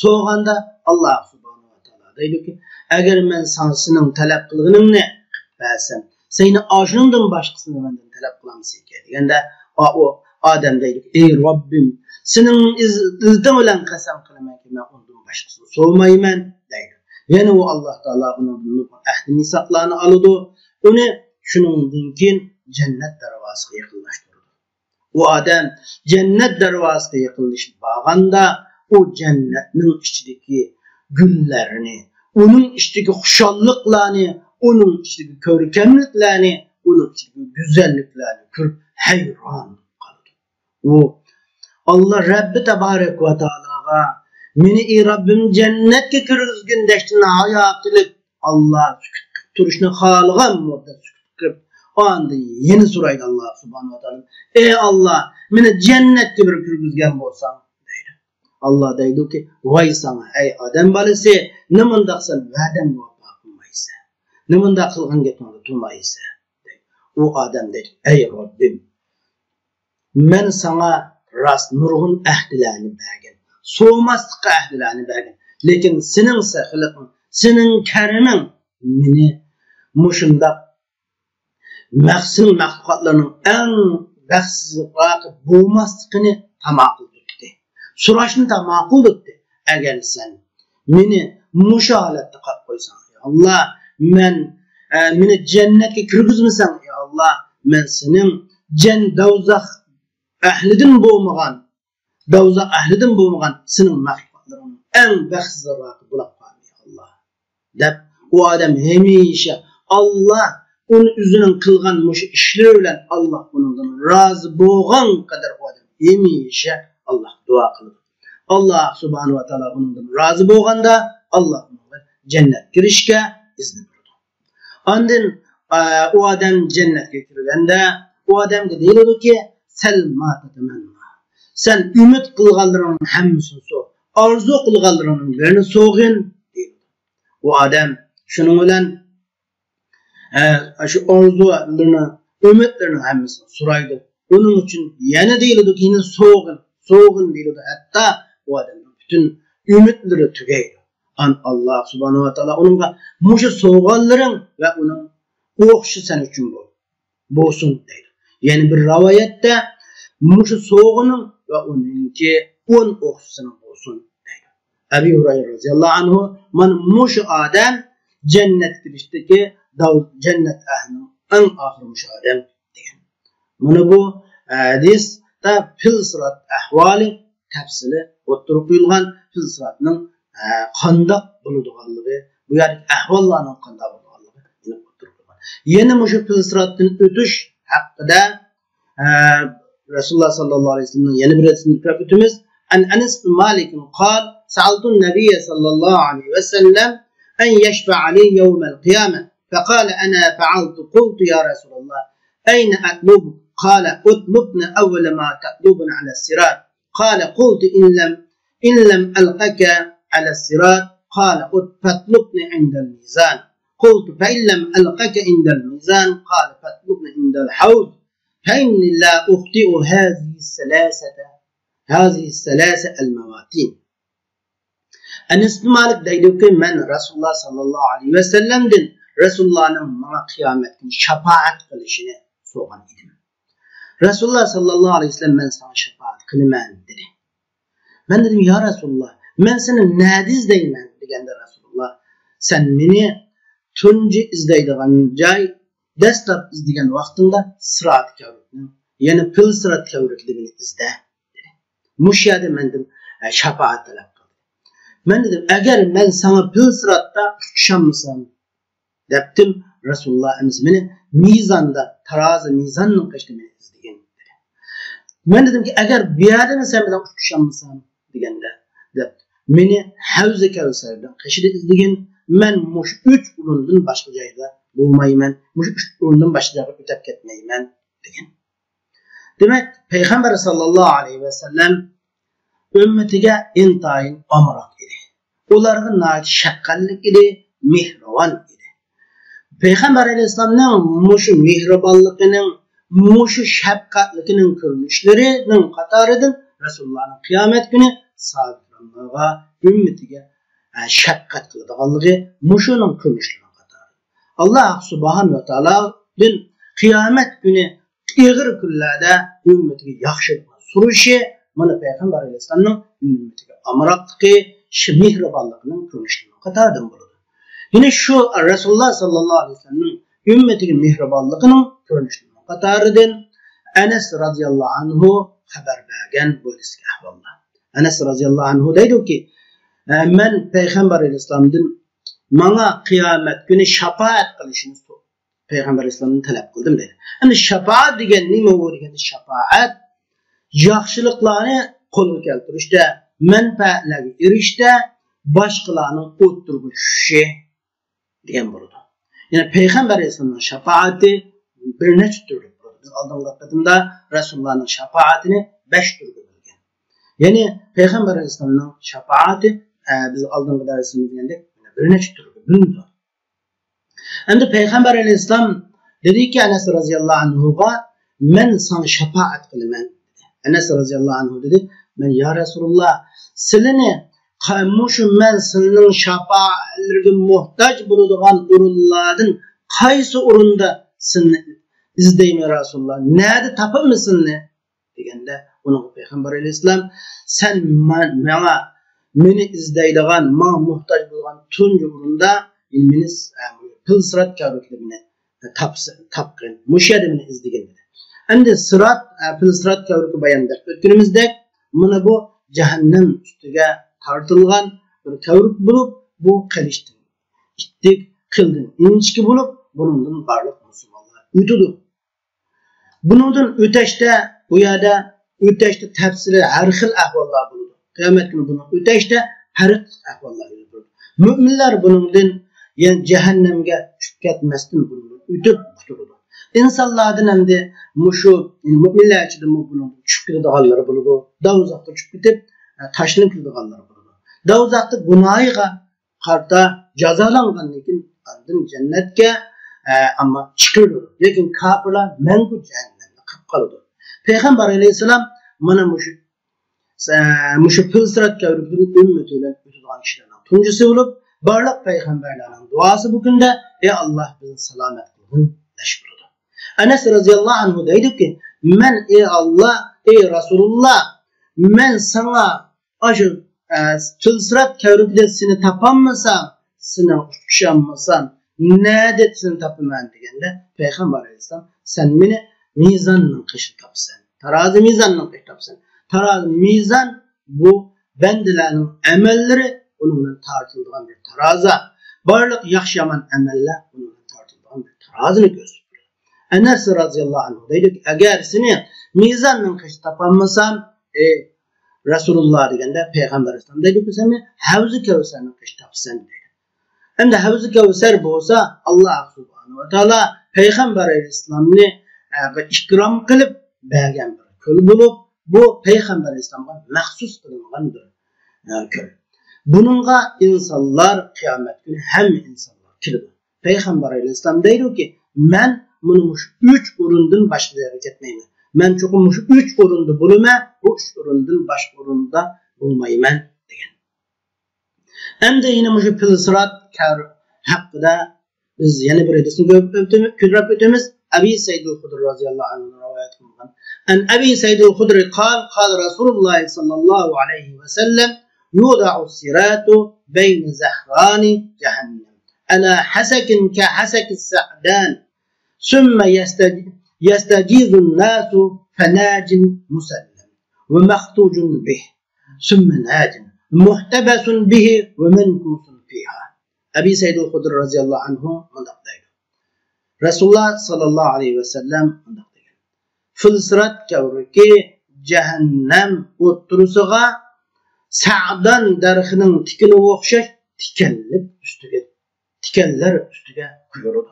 so'g'anda Allah subhanahu wa ta'ala deydiki, agar men sening talab qilganingni bersam, seni ashuningdan boshqasini mendan talab qilamiz ekan deganda o odam deydi, ey Robbim, sening izning bilan qasam qilamanki, men undan boshqasini so'mayman deydi. Yana u Alloh taolo uning ahdini saqlani oladi, uni shuningdan keyin jannat darvozasiga yaqinlashtiradi. U odam jannat darvozasiga yaqinlashib borganda o jannatning ichidagi gullarni, uning ichidagi xushalliqlarni, uning ichidagi ko'rkamliklarni, uning ichidagi go'zalliklarni ko'rib hayron qoldi. U Allah Rabbi tabarak va taologa meni ey Rabbim jannatga kirgizgin deshtin hayo qilib Allah turishni xohlagan muddat qilib onda yeni so'raydi Allah subhanahu va taolo, ey Allah, meni jannatga bir kirgizgan bo'lsang deydi. Allah deydiki, voy sana ey odam bolasi, nimandaqsan va'dangga vafo qilmaysan, nimandaq qilgan gapingni turmaysan deydi. U odam deydi, ey Robbim, men sana rast nurg'un ahdilarni bergan, so'maslikqa ahdilarni bergan, lekin sening saxilig'ing, sening kariming meni mushundaq maxluqotlarning eng baxtsizroq bo'lmasligini tamom qildi. So'rashni tamom qildi. Agar sen meni mushu holatda qolib qo'ysang, ey Allah, meni jannatga kirgizmasang, ey Allah, men sening do'zax ahlidan bo'lmagan sening maxluqotlaring eng baxtsizroq bo'lib qoldi, Allah. Deb u odam hamisha Allah uni o'zining qilgan mushu ishlari bilan Allah undan rozi bo'lgan qadar odam hamisha Allah duo qiladi. Allah subhanahu va taolo undan rozi bo'lganda Allah unga jannat kirishga izn beradi. Ondan u odam jannatga kirganda u odamga deyiladi-ki, sen umid qilganlaringning hammasini so'g', orzu qilganlaringning birini so'g'in deydi. U odam shuning bilan shu orzularni, umidlarning hammasini so'raydi. Uning uchun yana deyiladi-ki, yine so'g'in deyiladi. Hatta u odamning butun umidlari tugaydi. Allah subhanahu va taolo unga mushu so'g'inlaring va uning o'qishi sen uchun bo'lsin deydi. Yani bir rivoyatda mushu so'g'ining va uningki 10 o'qishini bo'lsin deydi. Abu Hurayra roziyallohu anhu mana mushu odam jannat kirishdagi jannat ahlining eng oxirgi mushu odam degan. Mana bu hadisda fil sirat ahvoli tafsili o'ttirib qo'yilgan fil siratning qandoq bo'ladiganligi, bu yerdagi ahvollarning qandoq bo'lganligi o'ttirib qo'yilgan. Yana shu fil siratdan o'tish haqida Rasululloh sallallohu alayhi vasallamning yana bir hadisini ko'rib o'tamiz. An Anas bin Malik qol sa'altu an-nabiy sallallohu alayhi vasallam an yashfa'a li yawm al-qiyamah faqala ana fa'altu qultu ya Rasulullah ayna atlubu qala utlubna awwala ma tatlubuna 'ala as-sirat qala qultu in lam alqaka 'ala as-sirat qala fatlubni 'inda al-mizan qultu fa in lam alqaka 'inda al-mizan qala fatlubni 'inda al-hawd فإني لا أخطئ هذه الثلاثة المواتين. Anas bin Malik deydi ki men Resulullah sallallahu aleyhi ve sellem'den Resulullah'ın bana kıyametin şefaat kılışını soğan idim. Resulullah sallallahu aleyhi ve sellem ben sana şefaat kılman dedi. Ben dedim ya Resulullah ben senin ne izdeymen degende Resulullah sen beni tuncu izdeydiğin cay dastlab izdegan vaqtimda sirat kavrukni, ya'ni pil sirat kavrukligini izda dedi. Mush yerda mendan shafaat talab qildi. Men dedim, agar men sana pil siratda tushansam, debdim Rasululloh meni mizonda, tarozi mizonning qishda meni izdegan dedi. Men dedimki, agar bu yerda sen bilan tushansam deganda, debdi. Meni Havza Kavsardan qishda izdegan, men mush 3 urundan boshqa joyda bo'lmayman, mush 3 o'rindan boshqa o'tib ketmayman degan. Demak, payg'ambar sallallohu alayhi va sallam ummatiga intayin amroq edi. Ularga nayt shaqqallik edi, mehribon edi. Payg'ambar alayhisolamning mush mehribonligining, mush shafqatligining ko'rinishlarining qatoridan Rasulullohning qiyomat kuni sahobalarga, ummatiga shafqat qiladiganligi mushuning ko'rinishlari. Allah subhanahu wa ta'ala'dan kıyamet günü ağır günlerde ümmetiga yaxshilik surishi mana payg'ambar alayhisolamning ummatiga amroqligi, mehribonligining ko'rinishlarining qatoridan bo'ladi. Yine şu Rasululloh sallallohu alayhi vasallamning ummatiga mehribonligining ko'rinishlarining qatoridan Anas radhiyallohu anhu xabar bergan bo'lsa ahvollar. Anas radhiyallohu anhu deydi-ki, men payg'ambar alayhisolamdan bana kıyamet günü şefaat kılışını Peygamber İslam'dan talep kıldım dedi. Yani şefaat degen nima bu deganda şefaat yaxshiliklarni qo'lga keltirishda, manfaatlarga erishishda boshqalarning o'ttirib tushishi degan bo'ladi. Yani Peygamber İslam'ning şefaati bir necha turli bo'ladi. Biz oldingi qadimda Rasulullohning şefaatini 5 turga bo'lgan. Yani Peygamber İslam'ning şefaati biz oldingi darsimizda degandek bir necha turga bo'linadi. Endi Peygamber Aleyhisselam dedi ki Anas radhiyallahu anhuga men sana şefaat qilaman dedi. Anas radhiyallahu anhu dedi, men ya Resulullah sizlarni qaymushu men sizning şefaatlarga muhtoj bo'ladigan o'rinlardan qaysi o'rinda sizni izdayman Resulullah? Nerede tapamman sizni deganda uni Peygamber Aleyhisselam sen meni izdaydigan, menga muhtoj bo'lgan tunji o'rinda meni pil sirat kavrukligini tapqin, mushayada meni izdegan dedi. Endi sirat, pil sirat kavruki bayonida o'tganimizdek, mana bu jahannam ustiga tortilgan bir kavruk bo'lib, bu qilishdan ittik, qildan inchki bo'lib, bundan barliq musulmonlar o'tadi. Bundan o'tashda, bu yerda o'tashda tafsili har xil ahvollar bo'ladi. Qiyomat kuni buni o'tashda har xil ahvollar bo'ladi. Mu'minlar bundan yani cehennemge tushib ketmasdan o'tib qutuladi. İnsanlardan endi mushu mu'minlar ichida buni tushib ketadiganlari bo'ladi. Dovzoqqa tushib ketib tashlanib ketadiganlari bo'ladi. Dovzoqda gunohiga qarta jazolangandan keyin andin jannatga amma chiqadi. Lekin kofirlar mangu jahannamda qolib qoladi. Payg'ambar alayhisalom mana mushu filsirat kavrukning ummati bilan o'tadigan kishilarning tunjisi bo'lib, barliq payg'ambarlarning duosi bu kunda ey Allah bizni salomat qilgin deyish bo'ladi. Anas radhiyallohu anhu deydi-ki, men ey Allah, ey Rasulullah, men sana aşı filsirat kavrukda seni tapolmasam, seni uçuşamasam, ne deb seni tapaman deganda payg'ambar alayhisalom sen meni mizonning qishida topsan, tarozi mizonning qishida topsan. Tarozi mizon bu bendilerinin emelleri onunla tartıldığı bir taraza. Barlık yaxşı yaman emeller onunla tartıldığı bir tarazını gösteriyor. Enes radıyallahu anh deydi ki, eğer seni mizanla kış tapanmasam, Resulullah degende Peygamber İslam deydi ki, seni Havz-ı Kevser'le kış tapsan deydi. Hem de Havz-ı Kevser bolsa Allah subhanahu ve teala Peygamber İslam'ını ikram kılıp bergen bir köl bulup, bu Peygamber İslam'a mahsus kılıngan bir köl. Bununla insanlar kıyamet günü hem insanlar kilidi. Peygamber İslam deydi ki, men bunu 3 urundan başka yere gitmeyim. Men çokum 3 urunda bulma, bu 3 urundan başka urunda bulmayım degen. Hem de yine şu Fil-Sırat hakkında biz yeni bir hadisini küdrap ötemiz. Abi Seyyid el-Hudri radıyallahu anh'ın rivayet kılgan. En Abi Seyyid el-Hudri kal Resulullah sallallahu aleyhi ve sellem yuda'u siratu beyne zehrani cehennem. Ala hasekin ke hasekis sa'dan. Sümme yestecizun nasu fenacin musellem. Ve mehtucun bih. Sümme nacin. Muhtebesun bihi ve menkusun fiha. Abi Seyyid el-Hudri radıyallahu anh'ı mındaktaydı. Resulullah sallallahu aleyhi ve sellem mındaktaydı. Fil-Sırat kavruki cehennem otturusuğa sa'dan darıxının tikini okşaş tikenler üstüge kuyurudu.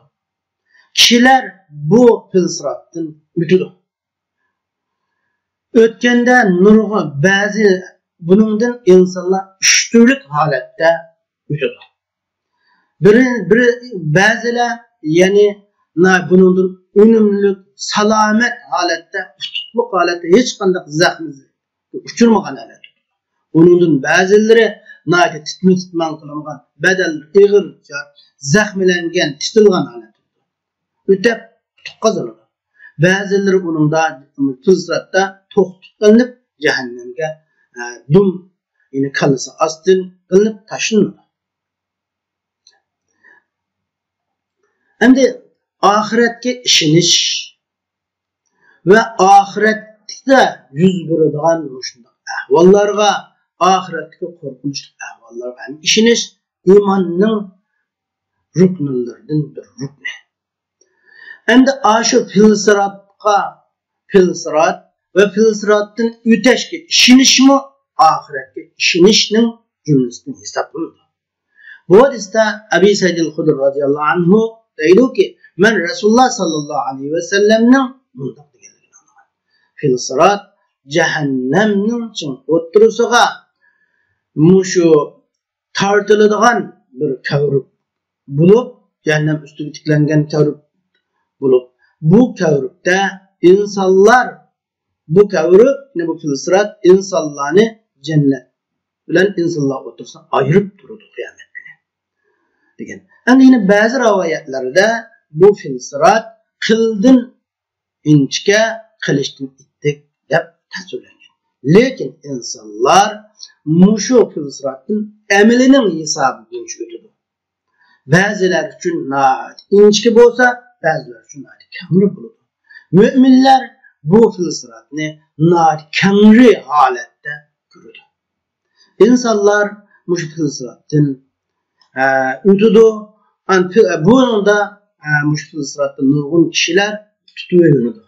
Kişiler bu Fil-Sırat'tan ütüdü. Ötkende nurgu bazı bunundan insanlar üçtürlük halette ütüdü. Bazılar yani bunundan ünümlük, salamet halette, tutukluk halette hiç kandak zahmi uçurmagan halette. Onundan bazıları nâki titman kılıngan, bedel, ığır, zahmilengen, titilgan halette. Ütep tutuk kazanır. Bazıları onun da Fil-Sırat'ta tutuklanıp cehennemge dum yine kalısı astın kılınıp taşınır. Hem de ahiretke işiniş ve ahirette yüz beradigan ahvallarga, ahiretke korkunç ahvallarga hem işiniş imanның ruknlarından bir rukni. Hem de aşı Fil-Sırat ve Fil-Sırat'ın üteşke işiniş mi ahiretke işinişnin cümlesini hesaplanır. Bu hadiste Abi Seyyid el-Hudri radıyallahu anhu deydi ki, men Resulullah sallallahu aleyhi ve sellem'nin mındak degenligini anlagan. Fil-Sırat cehennemnin için otturusuğa muşu tartılıdığan bir kavrup bulup, cehennem üstü tiklengen kavrup bulup, bu kavrupta insanlar, bu kavrup, ne bu Fil-Sırat insanlarını cennet bilen insanlar otursa ayırıp dururdu kıyamet günü. Degen. Yani yine bazı rivayetlerde bu Fil-Sırat kıldın inçke, kılıçtın ittik dep tasvirlengen. Lekin insanlar muşu Fil-Sırat'ın emelinin hesabı günç ötüdü. Bazılar için inçke bolsa, bazılar için kamri buludu. Müminler bu Fil-Sırat'ını kamri halette görüdü. İnsanlar muşu Fil-Sırat'ın ötüdü. Bunu da muşu Fil-Sırat'ın nurgun kişiler tutuyor yönüdü.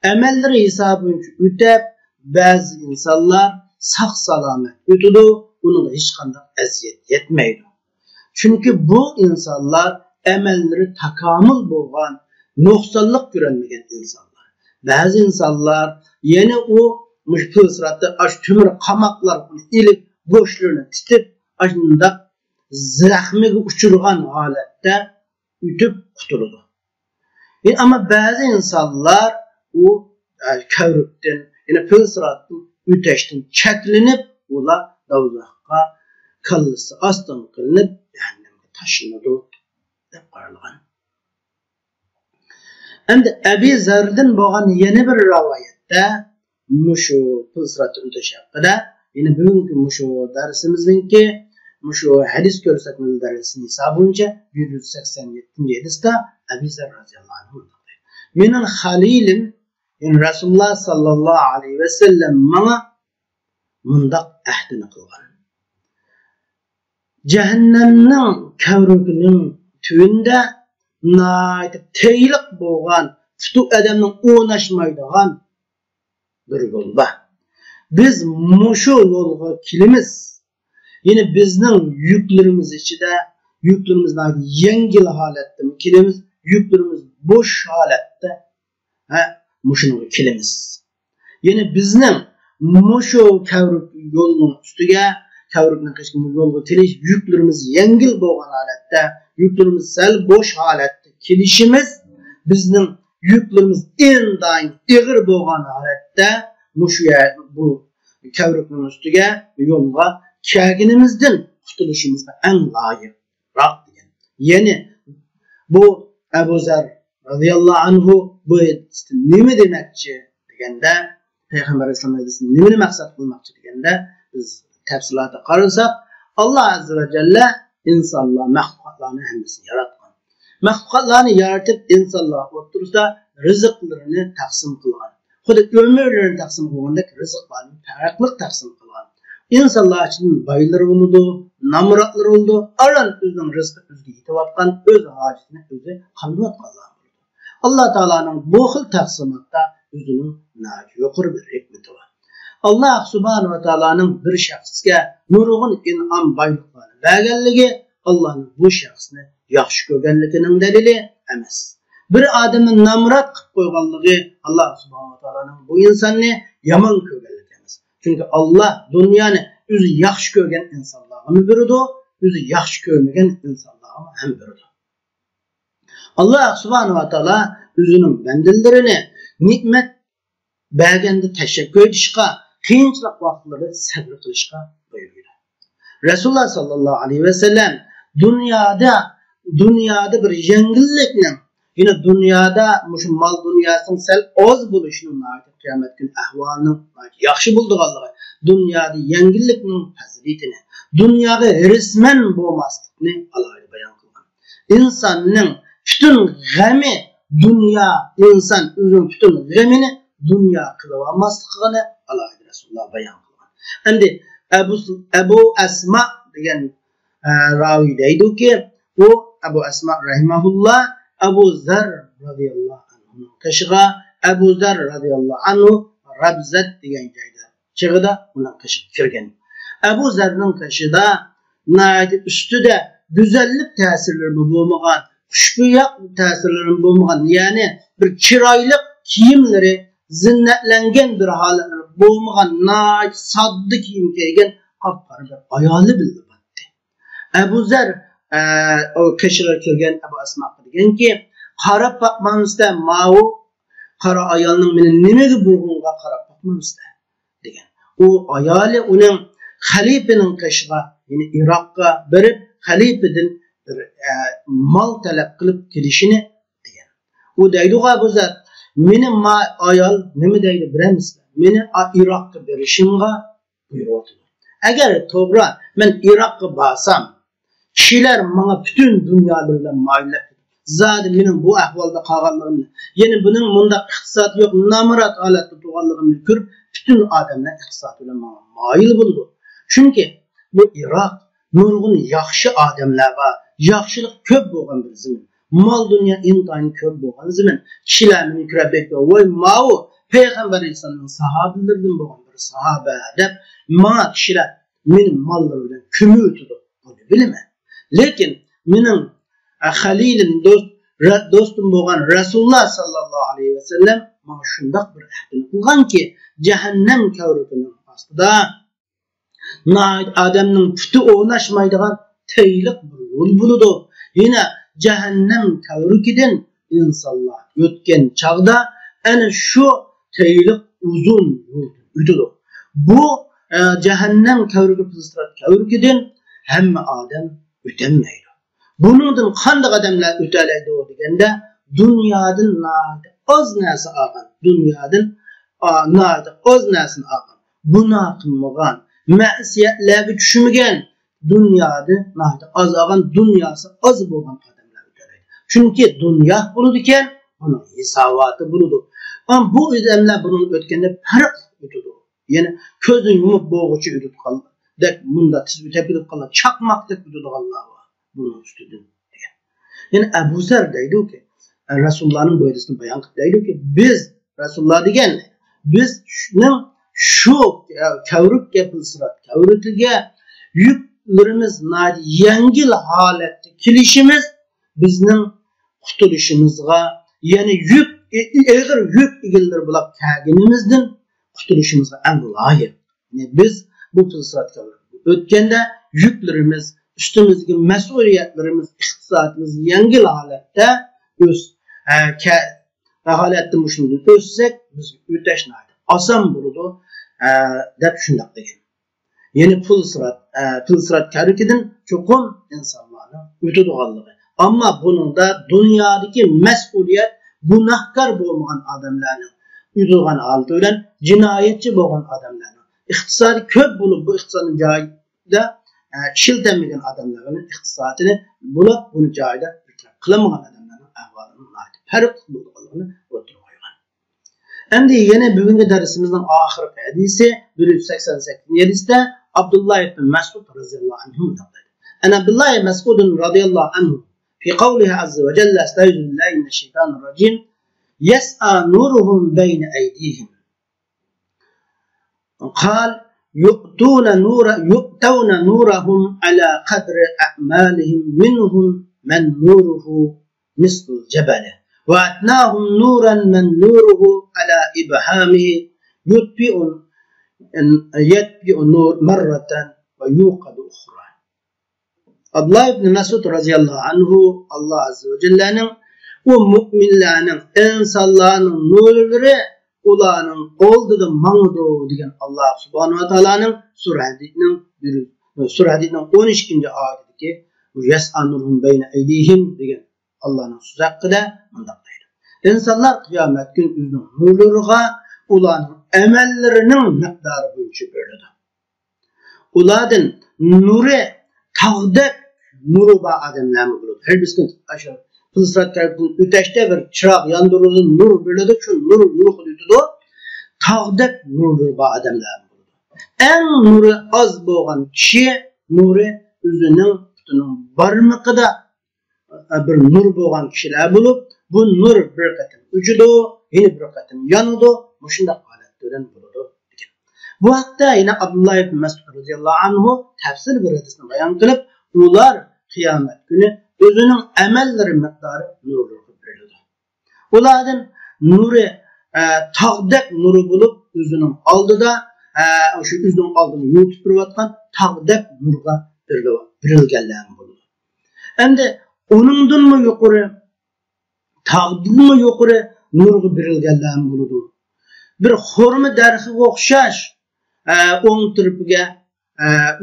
Emelleri hesabı ötep bazı insanlar sağ salamet ötüdü. Bunun da hiç kandak eziyet yetmeydi. Çünkü bu insanlar emelleri takamül bolgan, noksanlık görülmegen insanlar. Bazı insanlar yine o Fil-Sırat'ta tümür kamaklar ilip göçlerini titip aşında zahmi uçurgan halette ütüp kutuldu. Ama bazı insanlar o kavrukten, yine Fil-Sırat'ın üteşten çeklenip ola davzakka kallısı aslan kılınıp cehennemge taşınıdı dep qaralgan. Hem de Ebi Zer'den boğan yeni bir rivayette muşu Fil-Sırat'ın üteşi hakkında yine bugünkü muşu dersimizdeki muşu hadis görsetmeli dersinin hesabınca 187. hadiste Ebi Zer radıyallahu anh Menin halilim Resulullah sallallahu aleyhi ve sellem bana mundaq ahdini qilgan. Cehennemning kavruginin tüvünde naytip teylik boğan, tutu adamның onaşmaydıgan bir yol var. Biz muşu yolga kilimiz. Yine bizning yüklerimiz içinde, yüklerimiz yengil halatda kilimiz, yüklerimiz boş halatda muşunun kilimiz. Yine bizning muşu kavrug yolunun üstüge kavrugning qishki yolga kelish yüklerimiz yengil bo'lgan holatda, yüklerimiz sal boş holatda kelishimiz bizning yüklerimiz indayin ig'ir bo'lgan holatda bu kavrugning ustiga yo'lga kelganimizdan qutulishimizga eng loyiqroq degan. Ya'ni bu Abu Zar radhiyallohu anhu bu nima demakchi deganda, Peygamber Aleyhisselam'ın nimani maqsad qilmoqchi deganda biz tafsilotga qarasak, Allah azza ve celle insonlar mahluqotlarni hammasini yaratgan. Mahluqotlarni yaratib insonlar o'tirsa rizqlarini taqsim qilgan. Xuddi ömürlerini taqsim qilgandek rizqlarni farqli taqsim qilgan. İnsanlar için bayları oldu, namratlar oldu. Aran özünün rızkı özü yetiyatkan, öz hacetini özü qandovatqanlar oldu. Allah Teala'nın bu xil taqsimatda özünün yuqori bir hikmeti var. Allah subhanahu wa ta'ala'nın bir şahsga nurg'un in'am bayliqlarini berganligi Allah'ın bu şahsni yaxshi ko'rganligining dalili emas. Bir odamni namrat qilib qo'yganligi Allah subhanahu wa ta'ala'nın bu insonni yomon ko'rganligi emas. Çünkü Allah dunyoni o'zi yaxshi ko'rgan insonlarga beradi, o'zi yaxshi ko'rmagan insonlarga ham beradi. Allah subhanahu wa ta'ala o'zining bandalarini nimet berganda teşekkür edishga, qiyinchilik vaqtlarda sabr qilishga buyurdi. Rasululloh sallallohu alayhi ve sellem dünyada bir yengillikni, yine dünyada şu mal dünyasının sel oz buluşunun kıyamet günü ahvalının yaxshi bo'ldiganligi, dünyada yengillikning faziletini, dünyada resmen bo'lmaslikni alayda bayon qilgan. İnsanning bütün g'ami dünya, insan o'zining bütün g'amini dünya qilib olmasligini alayda Rasululloh bayon qilgan. Endi Abu Asma degan ravi deydiki, u Abu Asma rahimahullah Abu Zar radhiyallohu anhu qishiga Abu Zar radhiyallohu anhu Rabzat degan joyda chig'ida uning qishiga kirgan. Abu Zarning qishida ustida go'zallik ta'sirlari bo'lmagan, xushbo'yoq ta'sirlari bo'lmagan, ya'ni bir chiroyli kiyimlari zinnatlangan bir holatlar bo'lmagan, sodda kiyim kiygan qop-qora bir ayoli bildi. Abu Zar o qishiga kirgan Abu Asma deganki, qarab boqmamizda ma'u qara ayolning meni nimaga bo'lganiga qarab boqmamizda degan. U ayoli uning xalifaning qishiga, ya'ni Iroqqa berib xalifadan bir mal talab qilib kelishini degan. U deydi Abu Zar, meni ayol nima deydi bilamizmi? Meni Iroqqa berishimga buyuryapti. Agar to'g'ri men Iroqqa borsam, kishilar menga butun dunyodan maylab zadi mening bu ahvolda qolganligimni, ya'ni buning bunda iqtisod yo'q, namrat holatda turganligimni ko'rib, butun odamlar iqtisod bilan moyil bo'ldi. Chunki bu Iroq nurg'un yaxshi odamlar va yaxshilik ko'p bo'lgan bir zamin. Mol dunyo intayin ko'p bo'lgan zamin. Kishilar meni ko'rib aytdi, "Voy ma'u Peygamber Aleyhisselam'ın sahabilerinden bo'lgan bir sahabe deb menga kishilar meni mollarim bilan ko'mib o'tdi." Buni bilma. Lekin mening Halilim dostum bo'lgan Rasululloh sallallohu alayhi ve sellem mana shundoq bir ahdini qilganki, jahannam kavrugining ostida odamning puti o'ynashmaydigan teylik bir yo'l bo'ladi. Yine jahannam kavrugidan insonlar o'tgan chog'da ana shu teylik uzun yo'l o'tadi. Bu jahannam kavrugidan hamma odam o'tolmaydi. Bunundan qanday odamlar o'talaydi deganda, dunyodan oz narsa olgan, dunyodan oz narsani olgan, gunoh qilmagan, ma'siyatlarga tushmagan, dunyoda oz olgan, dunyosi oz bo'lgan odamlar o'talaydi. Chunki dunyo bo'ladi ekan, buni hisoboti bo'ladi. Ama bu odamlar buni o'tganda farq o'tadi. Yani közün yumup boğucu ütüp kaldı. Dek bunda tiz ütep ütüp kaldı. Çakmak dek ütüp Allah var. Bunun üstüdün. Yani Ebu Zer deydi ki Resulullah'ın böylesini bayan deydi ki biz Resulullah degen biz şu kavruk yapılsırat kavrutige yüklerimiz yengil halette kilişimiz bizim kutuluşumuzga yani eğer yük ilgilir bulak kâginimizden kutuluşumuzga en layık. Yani biz bu fırsat kavruk. Ötkende yüklerimiz üstümüzdeki mesuliyetlerimiz, iktisatımız yengil halette öz halette muşundan özsek biz öteşnaydı. Asan buludu dep şundak degen. Yani pul sırat kârükidin çokum insanlarının ötü doğallığı. Ama bunun da dünyadaki mesuliyet günahkar bolmagan adamlarının ötüğen altı ölen cinayetçi bolgan adamlarının iktisadi köp bulup bu iktisadın cahide şiltenmegen adamların iktisadını bulup bunu cahide kılamagan adamların ahvalının fark bulduğunu oturup koygan. Endi yine bugünkü dersimizin ahirki hadisi 188-de Abdullah ibn Mes'ud radıyallahu anhu dedi. Ana Abdullah ibn Mes'ud radıyallahu anhu fi kavlihi azze ve celle estaizu billahi mineşşeytanirracim yes'a nuruhum beyne eydihim. قال يؤتون نورهم على قدر أعمالهم منهم من نوره مثل الجبل وأتناهم نورا من نوره على إبهامه يطفئ نور مرة ويوقد أخرى. Abdullah ibn Mes'ud radıyallahu anhu Allah azze ve celle'nin o müminlerin insanların nurları ulanın oldu mağdu diyen Allah subhanahu wa ta'ala'nın Surah Hadid'nin 12. ayetindeki yes'anurum beyne eydihim diyen Allah'ın söz hakkında mındaktaydı. İnsanlar kıyamet gün üzünün nurlarına ulanın emellerinin miktarı boyunca böyle. Uladın nuru tağdek nuru ba adamlar mı bulur? Her bir aşağı Fılsırat tarafından öteşte bir çırak yandırılın nur böyle şu nur kılıyordu. Tağdek nuru ba adamlar mı bulur? En nuru az boğan kişi nuru üzünün tutunun barmıkıda bir nur boğan kişiler bulup bu nur bir katım ucudu, yine bir katım yanıdı. Bu şunda aletlerin bulurdu. Bu hatta yine Abdullah ibn Mes'ud radıyallahu anhu tefsir bir hadisini bayan kılıp ular kıyamet günü özünün emelleri miktarı nurlu verildi. Ulardan nuru tağdek nuru bulup özünün aldıda şu özünün aldığını yutup duruvatkan tağdek nurga birilgenlerini buldu. Hem de onundan mı yukarı tağdın mı yukarı nurga birilgenlerini buldu. Bir hurma derhi okşaş on tırpıge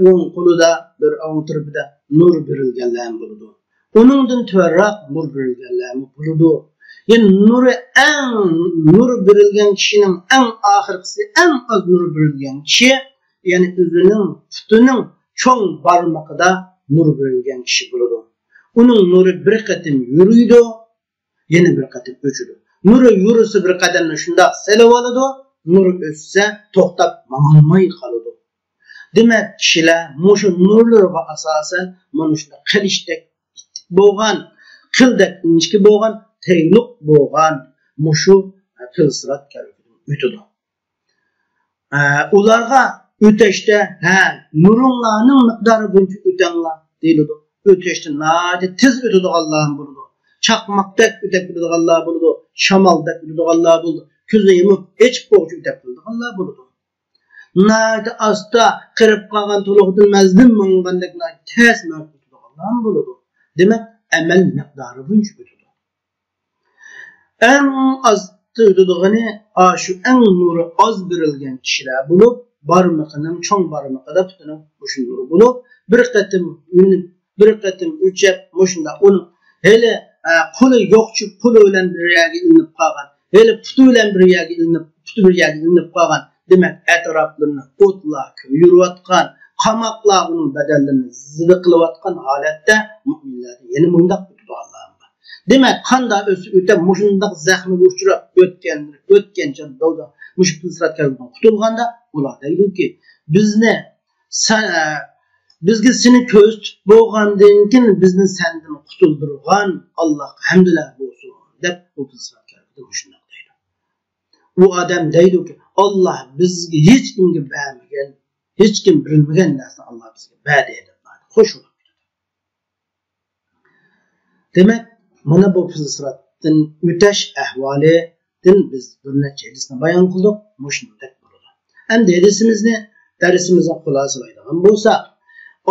on kuluda bir on tırpıda nur birilgenlerini buldu. Onundan tüverrak nur birilgenlerini buldu. Yani nur birilgen kişinin en ahirkisi en az nur birilgen kişi yani özünün tutunun çoğun barmakda nur birilgen kişi buldu. Onun nuru bir katım yürüydü yeni bir katım öçüdü. Nuru yürüsü bir kademle şunda selevalıdı. Nur ötse toktap mamanmay kalıdı. Demek kişiler muşu nurları asasen manuşla kılıştek boğan, kıldek inçki boğan, teyluk boğan muşu kılsırat kerifidin ütüdü. Ularga öteşte nurunlarının miktarı bunca ötenla değildi. Öteşte nade tiz ötüdü Allah'ın buludu. Çakmaktak ütep ötüdü Allah'ı buludu. Şamaldak ötüdü Allah'ı buludu. Küzü yumup eç boğucu ütep ötüdü Allah'ı buludu. Nade asta kırıp kalan tuluğdun mezdim mıngandak nade tez mevcut ötüdü Allah'ın buludu. Demek emel miktarı bunca ötüdü. En az ötüdüğünü şu en nuru az birilgen kişiler bulup barmıkının çoğun barmıkada tutunup boşun nuru bulup bir katım üçep boşunda onu hele kulu yokçu kulu ölen bir yerde ilinip kalgan hele putu ölen bir yerde ilinip kalgan demek etraflarını otla yürüvatkan kamakla onun bedellerini zıdıklıvatkan halette müminlerden yeni mındak tutudu Allah'ım. Demek kanda ötep muşundak zahmi uçurap ötken can doğdu mush fıtrat kavrudan qutulganda ular deydi ki bizga seni ko'z tutib bo'lgandan keyin bizni sendan qutuldurgan Allohga hamdlar bo'lsin deb bu fıtrat kavruda shunday deydi. U odam deydi ki Allah bizga hech kimga bermagan, hech kim bilmagan narsani Allah bizga berdi deb xo'sh bo'ladi. Demek mana bu fıtratdan o'tash ahvolidan biz bir necha hadisni bayon qildik. Mushunday bo'ladi. Endi darsimizga xulosalaydigan bo'lsak,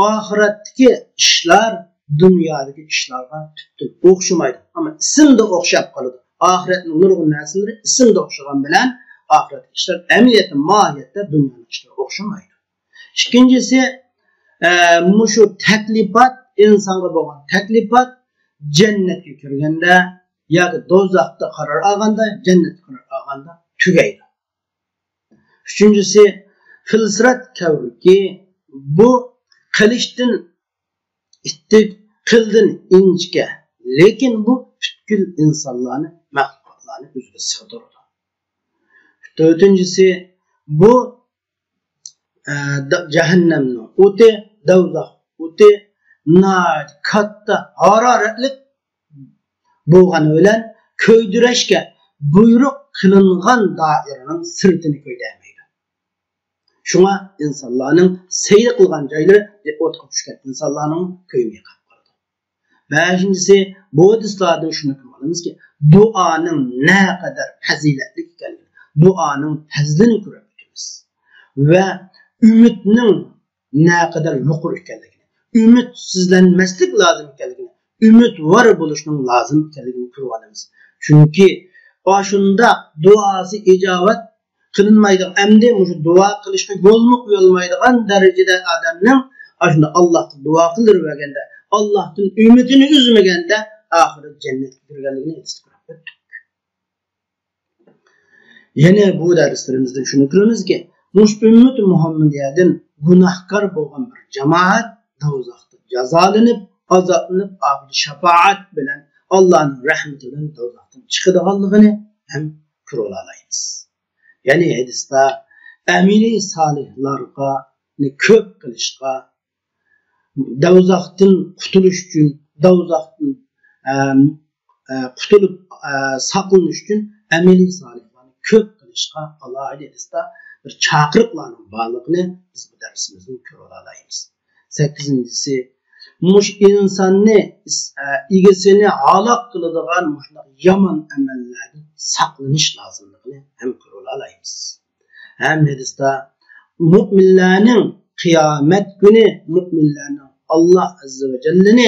oxiratdagi ishlar dunyodagi ishlarga tutib o'xshamaydi. Ammo ismda o'xshab qoladi. Oxiratning nurg'un narsalari ismda o'xshagan bilan oxiratdagi ishlar amaliyotda, mohiyatda dunyoning ishlariga o'xshamaydi. Ikkinchisi, mushu taklifat insonga bo'lgan taklifat jannatga kirganda yoki do'zaxda qaror olganda, jannatga qaror olganda tugaydi. Uchinchisi, fıtrat kavruki bu qilishdan ittik, qildin inchga, lekin bu butkul insonlarni, mahluqotlarni o'ziga sig'diradi. To'rtinchisi, bu jahannamning o'ti, do'zax o'ti katta haroratli bo'lgani bilan ko'ydirashga buyruq qilingan doiraning sirtini ko'ydamaydi. Shunga insonlarning sayr qilgan joylari o'tga tushgan insonlarning ko'ymay qolib qoladi. Beshinchisi, bu hadislardan shuni ko'ramizki, duoning ne kadar fazilatli ekanligini, duoning fazlini ko'rib o'tamiz va umidning ne kadar yuqori ekanligini, ümit sizlenmeslik lazım ekanligini, ümit var bo'lishning lazım ekanligini ko'rib olamiz. Chunki boshunda duosi ijobat qilinmaydigan, endi shu duo qilishga yo'lni qo'yolmaydigan darajada odamning ashunda Allohga duo qildirmaganda, Allohdan umidini uzmaganda oxirat jannatga kirganligini istisqo'rib. Yana bu darslarimizda shuni ko'ramizki, mush ummat Muhammadiyadan gunohkor bo'lgan bir jamoat do'zaxda jazolanib, azoblanib, ahli shafaat bilan Allohning rahmati bilan do'zaxdan chiqadiganligini ham ko'ra olamiz. Ya'ni hadisda amini solihlarga ko'p qilishga, do'zaxdan qutulish uchun, do'zaxdan qutulib saqlanish uchun amini solihlarni ko'p qilishga alohida hadisda bir chaqiriqlarning borligini biz bu darsimizda ko'ra olamiz. 8-incisi, mush insonni egasini halok qiladigan yomon amallardan saqlanish lozimligini ham ko'ra olamiz. Ham hadisda mu'minlarning qiyomat kuni mu'minlarning Alloh azza va jallani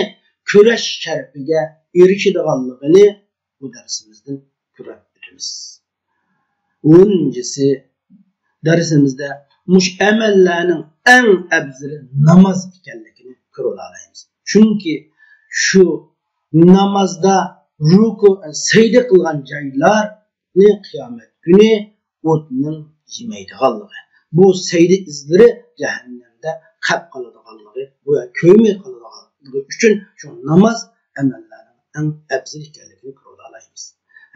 kurash sharafiga erishadiganligini bu darsimizdan ko'rib o'tamiz. 10-incisi, darsimizda mush amallarning eng afzali namoz ekanligini ko'ra olamiz. Chunki shu namozda ruku sayda qilgan joylarni qiyomat kuni o'tning yemaydiganligi, bu sayda izlari jahannamda qolib qoladiganligi, bu ko'ymay qoladiganligi uchun shu namoz amallarining eng afzali ekanligini ko'ra olamiz.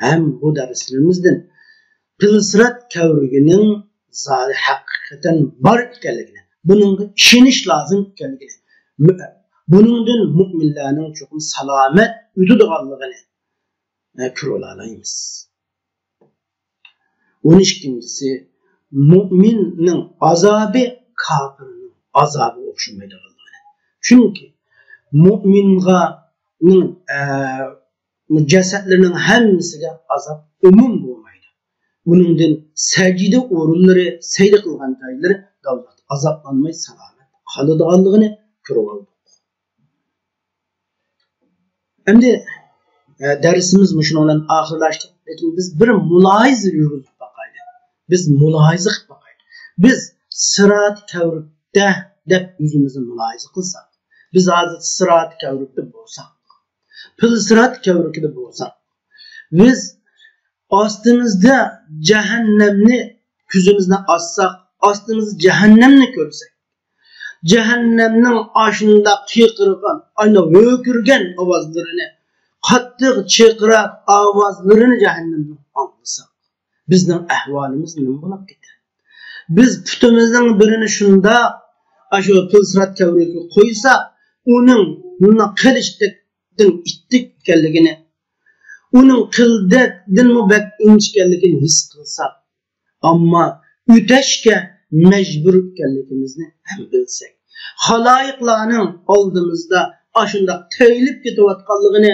Ham bu darslarimizdan fıtrat kavrigining zodi haqiqatan bor ekanligini, buningga ishonish lozim ekanligini, buningdan mu'minlarning cho'qim salomat o'tadiganligini ko'ra olamiz. 12-incisi, mu'minning azobi kofirning azobi o'xshamaydiganligini. Chunki mu'minning jasadlarining hammasiga azob umum bo'lmaydi. Buningdan sajda o'rinlari, sayda qilgan joylari davlat azoblanmay salomat qoladiganligini ko'rib oldik. Endi dersimiz shuni bilan oxirlashdi. Lekin biz bir mulohiza yurgizib boqaylik. Biz sirat kavribda deb o'zimizni mulohiza qilsak, biz hozir sirat kavribda bo'lsak, sirat kavrikida bo'lsak, biz ostimizda jahannamni ko'zimizni açsak, ostimizda jahannamni ko'rsak, jahannamning oshunda qiqirgan, ayna o'kirgan ovozlarini, qattiq chiqiraq ovozlarini jahannamning anglasak, bizning ahvolimiz nima bo'lib ketadi? Biz putimizning birini shunda shu pilsirat kavriga qo'ysak, uning nima qilishdan ittik ekanligini, uning qildakdan mubak inchganligini his qilsak, ammo o'tashga majbur ekanligimizni ham bilsak, xaloyiqlarning oldimizda ashunda teyilib ketayotganligini,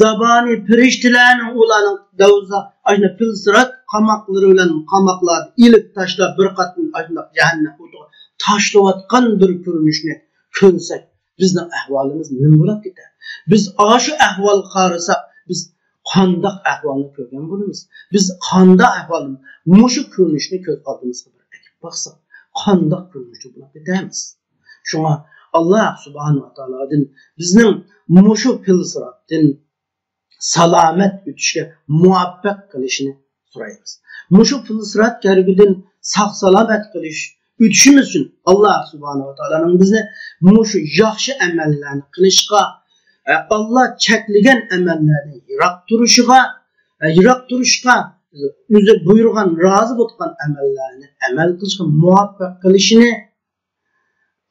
zabani firishtalarning ularning davza ashuna pilsirat qamoqlari bilan qamoqlarni ilib tashlab bir qatın ashuna jahannam o'tiga tashlayotgan bir ko'rinishni ko'rsak, bizning ahvolimiz nima bo'lib ketadi? Biz shu ahvolga qarasak, biz qandoq ahvolni ko'rgan bo'lamiz? Biz qandoq ahvolni, mushu ko'rinishni ko'z oldimizga bir baksak, qandoq ko'rinishni bo'lib ketamiz? Shunga Allah subhanahu wa ta'aladan bizning mushu pilsiratdan salomat o'tishga muvaffaq qilishini so'raymiz. Mushu pilsirat karbidan sog' salomat qilish o'tishimiz uchun Allah subhanahu wa ta'alaning bizni mushu yaxshi amallarni qilishga, Allah cheklagan amallarni yiroq turishga, o'zi buyurgan, rozi bo'lgan amallarni amal qilishga muvaffaq qilishini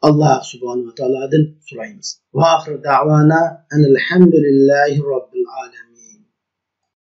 Allah subhanahu wa ta'aladan so'raymiz. Va oxir da'vana alhamdulillahi robbil